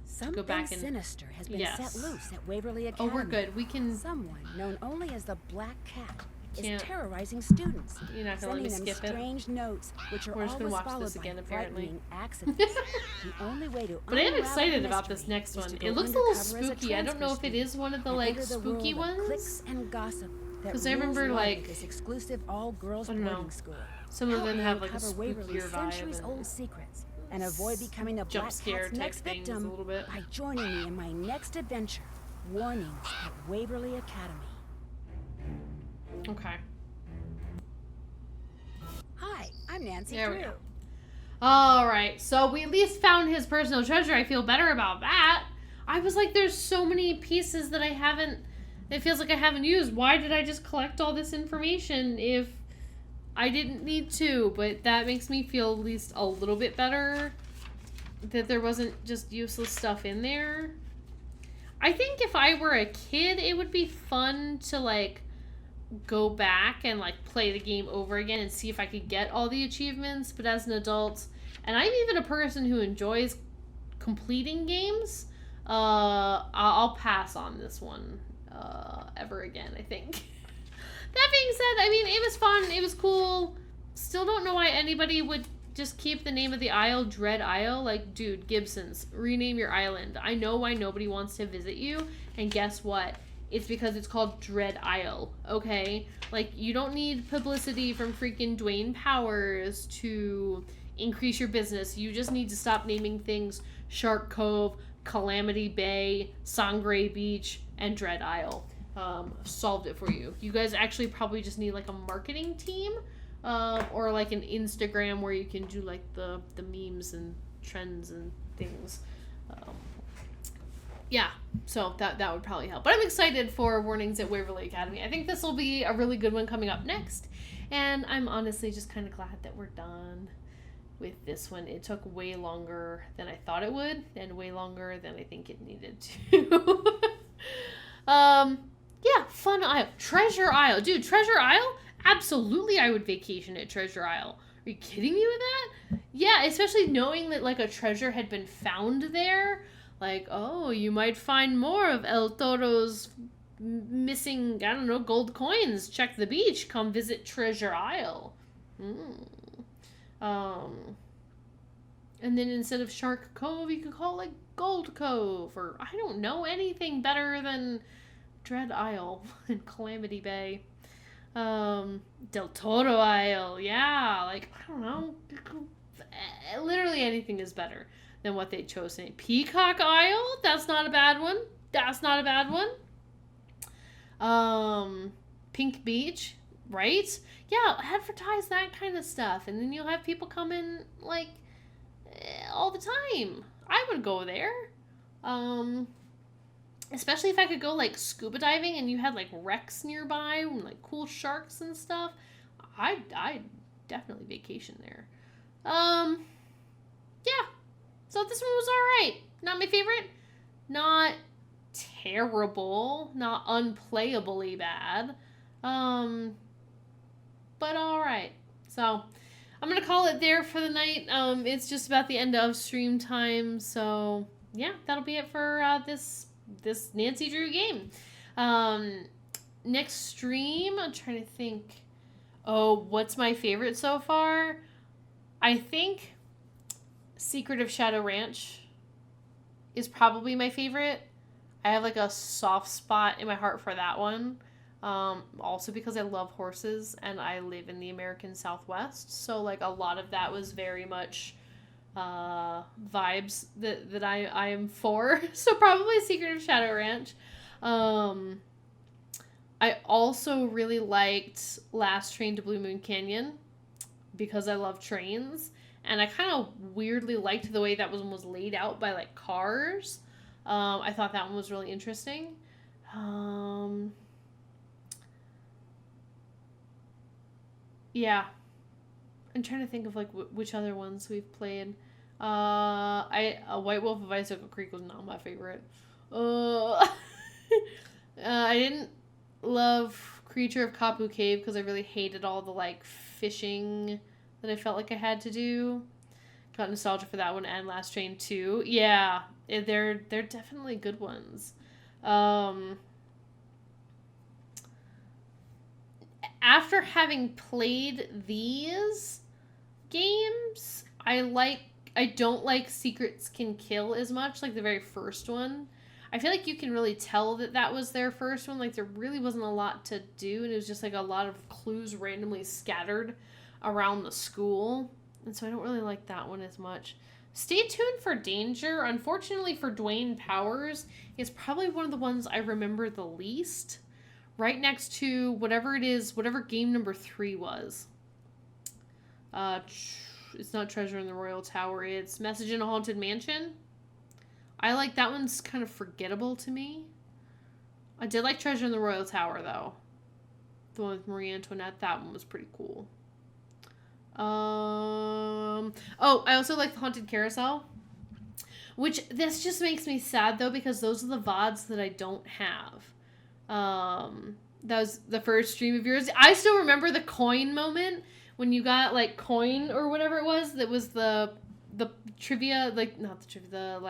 Something back and- sinister has been Yes. set loose at Waverly Oh, Academy. we're good. We can. Someone known only as the Black Cat is Can't. terrorizing students, You're not gonna let sending me them skip it. strange notes, which are We're just gonna always watch followed this by again, apparently. frightening accidents. The only way to But I am unravel excited the about this mystery next is one. to go It looks a little undercover as spooky. I don't know if transfer it is one of the and like enter the spooky world of ones. clicks and gossip that Because I rules remember life like at this exclusive all-girls I don't know. boarding school. Some of Help them me have like a uncover Waverly's spookier vibe centuries-old and secrets and avoid becoming a jump black scare cat's type next things a victim little bit. by joining me in my next adventure. Warnings at Waverly Academy. Okay. Hi, I'm Nancy There we Drew. go. All right, so we at least found his personal treasure. I feel better about that. I was like, there's so many pieces that I haven't. It feels like I haven't used. Why did I just collect all this information if I didn't need to? But that makes me feel at least a little bit better that there wasn't just useless stuff in there. I think if I were a kid, it would be fun to like go back and like play the game over again and see if I could get all the achievements. But as an adult, and I'm even a person who enjoys completing games, I'll pass on this one ever again, I think. That being said, I mean, it was fun, it was cool. Still don't know why anybody would just keep the name of the isle Dread Isle. Like, dude, Gibsons, rename your island. I know why nobody wants to visit you, and guess what? It's because it's called Dread Isle, okay? Like, you don't need publicity from freaking Dwayne Powers to increase your business. You just need to stop naming things Shark Cove, Calamity Bay, Sangre Beach, and Dread Isle. Solved it for you. You guys actually probably just need like a marketing team, or like an Instagram where you can do like the memes and trends and things. Yeah, so that would probably help. But I'm excited for Warnings at Waverly Academy. I think this will be a really good one coming up next. And I'm honestly just kind of glad that we're done with this one. It took way longer than I thought it would, and way longer than I think it needed to. Yeah, fun isle. Treasure Isle. Dude, Treasure Isle? Absolutely I would vacation at Treasure Isle. Are you kidding me with that? Yeah, especially knowing that like a treasure had been found there. Like, oh, you might find more of El Toro's missing, I don't know, gold coins. Check the beach. Come visit Treasure Isle. And then instead of Shark Cove, you could call it like Gold Cove, or I don't know, anything better than Dread Isle and Calamity Bay. Del Toro Isle, yeah, like, I don't know. Literally anything is better than what they chose to name. Peacock Isle, that's not a bad one. That's not a bad one. Pink Beach, right? Yeah, advertise that kind of stuff, and then you'll have people come in, like, all the time. I would go there. Especially if I could go, like, scuba diving and you had, like, wrecks nearby and, like, cool sharks and stuff. I'd definitely vacation there. Yeah. So this one was alright. Not my favorite. Not terrible. Not unplayably bad. But alright. So I'm gonna call it there for the night. It's just about the end of stream time. So yeah, that'll be it for this Nancy Drew game. Next stream, I'm trying to think. Oh, what's my favorite so far? I think Secret of Shadow Ranch is probably my favorite. I have like a soft spot in my heart for that one. Also because I love horses and I live in the American Southwest. So like a lot of that was very much vibes that I am for. So probably Secret of Shadow Ranch. I also really liked Last Train to Blue Moon Canyon because I love trains, and I kind of weirdly liked the way that one was laid out by like cars. I thought that one was really interesting. Yeah, I'm trying to think of like which other ones we've played. A White Wolf of Icicle Creek was not my favorite. I didn't love Creature of Kapu Cave because I really hated all the like fishing that I felt like I had to do. Got nostalgia for that one, and Last Train 2. Yeah, they're definitely good ones. after having played these games, I don't like Secrets Can Kill as much, like the very first one. I feel like you can really tell that that was their first one. Like, there really wasn't a lot to do, and it was just like a lot of clues randomly scattered around the school. And so I don't really like that one as much. Stay tuned for Danger. Unfortunately for Dwayne Powers, it's probably one of the ones I remember the least. Right next to whatever it is, whatever game number 3 was. It's not Treasure in the Royal Tower. It's Message in a Haunted Mansion. I like that one's kind of forgettable to me. I did like Treasure in the Royal Tower, though. The one with Marie Antoinette, that one was pretty cool. Oh, I also like the Haunted Carousel. Which, this just makes me sad, though, because those are the VODs that I don't have. That was the first stream of yours. I still remember the coin moment when you got, like, coin or whatever it was. That was the trivia, like, not the trivia,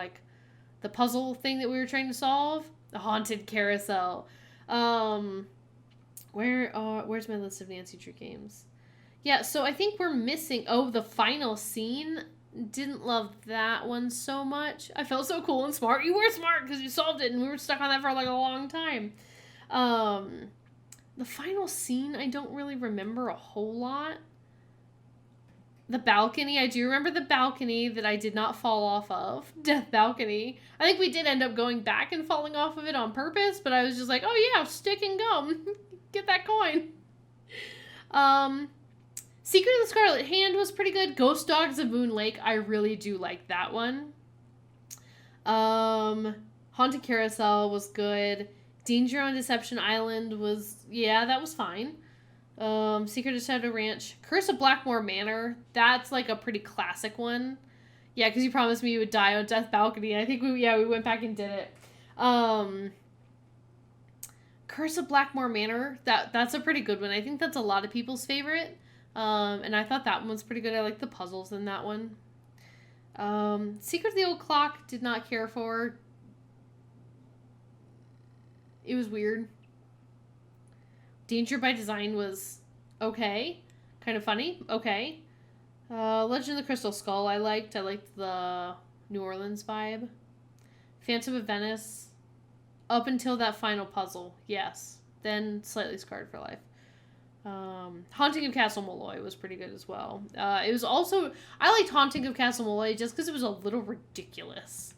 the puzzle thing that we were trying to solve. The Haunted Carousel. Where's my list of Nancy Drew games? Yeah, so I think we're missing... Oh, the final scene. Didn't love that one so much. I felt so cool and smart. You were smart because you solved it, and we were stuck on that for, like, a long time. The final scene, I don't really remember a whole lot. The balcony, I do remember the balcony that I did not fall off of. Death balcony. I think we did end up going back and falling off of it on purpose, but I was just like, oh yeah, stick and gum. Get that coin. Secret of the Scarlet Hand was pretty good. Ghost Dogs of Moon Lake, I really do like that one. Haunted Carousel was good. Danger on Deception Island was, yeah, that was fine. Secret of Shadow Ranch. Curse of Blackmore Manor. That's like a pretty classic one. Yeah, because you promised me you would die on Death Balcony. I think we went back and did it. Curse of Blackmore Manor. That's a pretty good one. I think that's a lot of people's favorite. And I thought that one was pretty good. I like the puzzles in that one. Secret of the Old Clock, did not care for. It was weird. Danger by Design was okay. Kind of funny. Okay. Legend of the Crystal Skull I liked. I liked the New Orleans vibe. Phantom of Venice. Up until that final puzzle. Yes. Then slightly scarred for life. Haunting of Castle Malloy was pretty good as well. It was also... I liked Haunting of Castle Malloy just because it was a little ridiculous.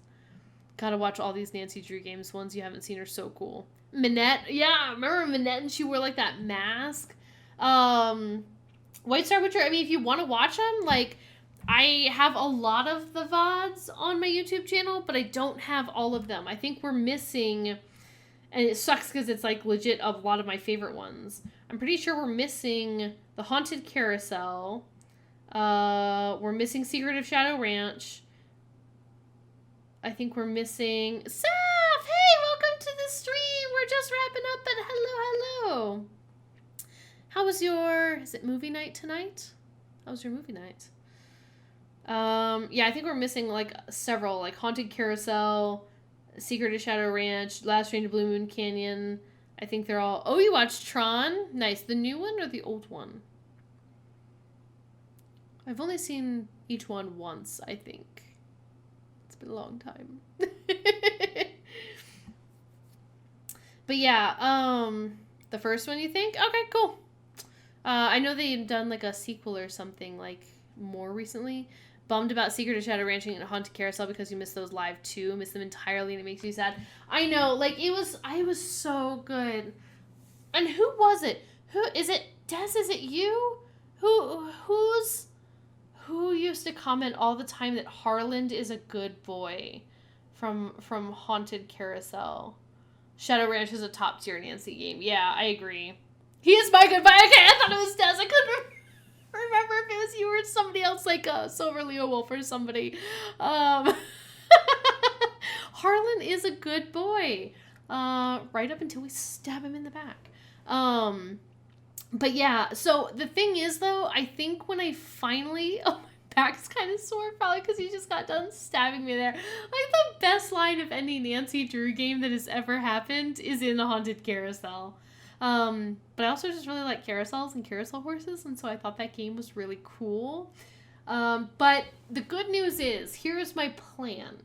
Gotta watch all these Nancy Drew games. Ones you haven't seen are so cool. Minette. Yeah, remember Minette and she wore like that mask? White Star Witcher, I mean, if you want to watch them, like, I have a lot of the VODs on my YouTube channel, but I don't have all of them. I think we're missing, and it sucks because it's like legit a lot of my favorite ones. I'm pretty sure we're missing the Haunted Carousel. We're missing Secret of Shadow Ranch. I think we're missing... Saf! Hey, welcome to the stream! We're just wrapping up, but hello. How was your... Is it movie night tonight? How was your movie night? Yeah, I think we're missing, like, several. Like, Haunted Carousel, Secret of Shadow Ranch, Last Train to Blue Moon Canyon. I think they're all... Oh, you watched Tron? Nice. The new one or the old one? I've only seen each one once, I think. It's been a long time. But yeah, the first one you think? Okay, cool. I know they've done like a sequel or something like more recently. Bummed about Secret of Shadow Ranch and Haunted Carousel because you missed those live too. Missed them entirely and it makes you sad. I know, like it was so good. And who was it? Who is it? Des, is it you? Who used to comment all the time that Harland is a good boy from Haunted Carousel? Shadow Ranch is a top tier Nancy game. Yeah, I agree. He is my good boy. Okay, I thought it was Des. I couldn't remember if it was you or somebody else, like Silver Leo Wolf or somebody. Harlan is a good boy. Right up until we stab him in the back. But yeah, so the thing is though, I think when I finally... Oh, my back's kind of sore probably because he just got done stabbing me there. Like the best line of any Nancy Drew game that has ever happened is in the Haunted Carousel. But I also just really like carousels and carousel horses, and so I thought that game was really cool. But the good news is, here's my plan.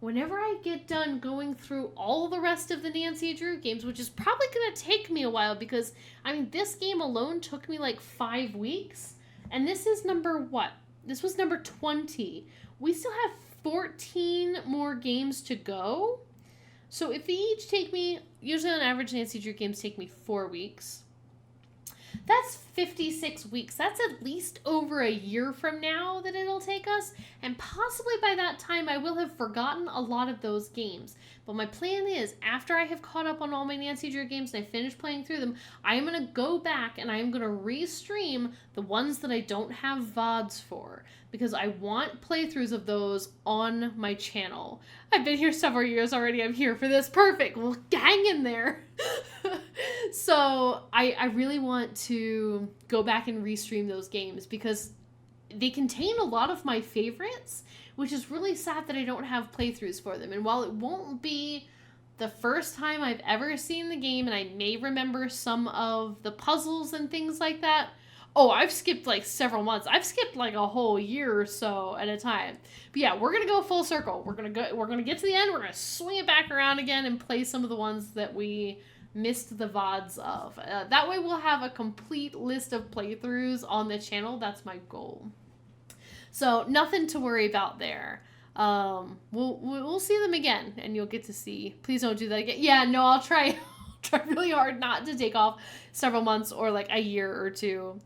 Whenever I get done going through all the rest of the Nancy Drew games, which is probably going to take me a while because, I mean, this game alone took me like 5 weeks. And this is number what? This was number 20. We still have 14 more games to go. So if they each take me, usually on average Nancy Drew games take me 4 weeks. That's 56 weeks. That's at least over a year from now that it'll take us. And possibly by that time, I will have forgotten a lot of those games. But my plan is, after I have caught up on all my Nancy Drew games and I finish playing through them, I am going to go back and I am going to restream the ones that I don't have VODs for. Because I want playthroughs of those on my channel. I've been here several years already. I'm here for this. Perfect. Well, hang in there. So I really want to go back and restream those games because they contain a lot of my favorites, which is really sad that I don't have playthroughs for them. And while it won't be the first time I've ever seen the game, and I may remember some of the puzzles and things like that, oh, I've skipped like several months. I've skipped like a whole year or so at a time. But yeah, we're gonna go full circle. We're gonna get to the end. We're gonna swing it back around again and play some of the ones that we missed the VODs of. That way we'll have a complete list of playthroughs on the channel. That's my goal. So nothing to worry about there. We'll see them again, and you'll get to see. Please don't do that again. Yeah, no, I'll try really hard not to take off several months or like a year or two.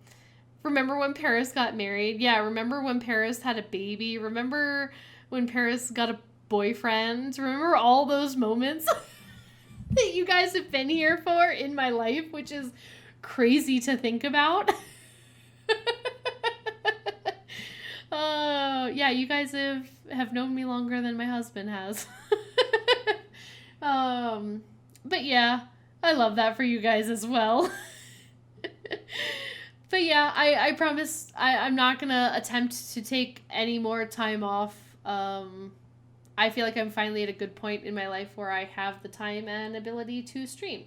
Remember when Paris got married? Yeah, remember when Paris had a baby? Remember when Paris got a boyfriend? Remember all those moments that you guys have been here for in my life, which is crazy to think about. Yeah, you guys have known me longer than my husband has. But yeah, I love that for you guys as well. But yeah, I promise I'm not gonna attempt to take any more time off. I feel like I'm finally at a good point in my life where I have the time and ability to stream.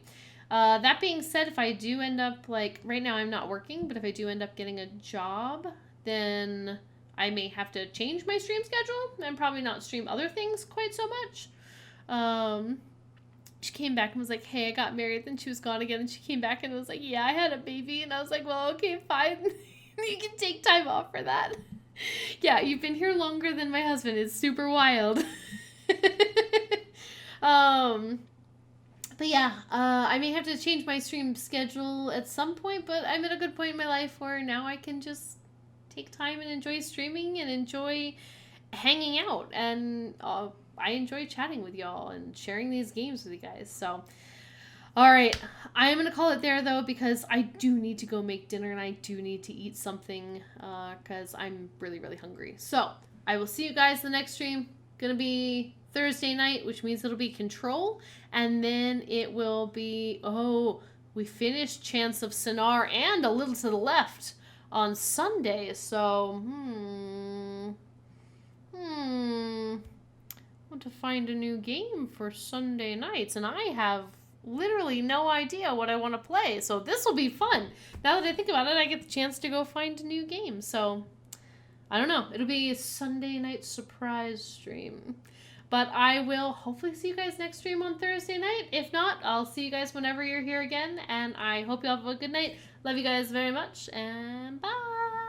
That being said, if I do end up, like, right now I'm not working, but if I do end up getting a job, then I may have to change my stream schedule and probably not stream other things quite so much. She came back and was like, hey, I got married. Then she was gone again. And she came back and was like, yeah, I had a baby. And I was like, well, okay, fine. You can take time off for that. Yeah, you've been here longer than my husband. It's super wild. But yeah, I may have to change my stream schedule at some point, but I'm at a good point in my life where now I can just take time and enjoy streaming and enjoy hanging out. And I enjoy chatting with y'all and sharing these games with you guys. So, all right, I am going to call it there, though, because I do need to go make dinner and I do need to eat something because I'm really, really hungry. So, I will see you guys in the next stream. Going to be Thursday night, which means it'll be Control. And then it will be, we finished Chance of Sinar and A Little to the Left on Sunday. So, want to find a new game for Sunday nights, and I have literally no idea what I want to play, so this will be fun. Now that I think about it, I get the chance to go find a new game, so I don't know. It'll be a Sunday night surprise stream. But I will hopefully see you guys next stream on Thursday night. If not, I'll see you guys whenever you're here again, and I hope you all have a good night. Love you guys very much, and bye!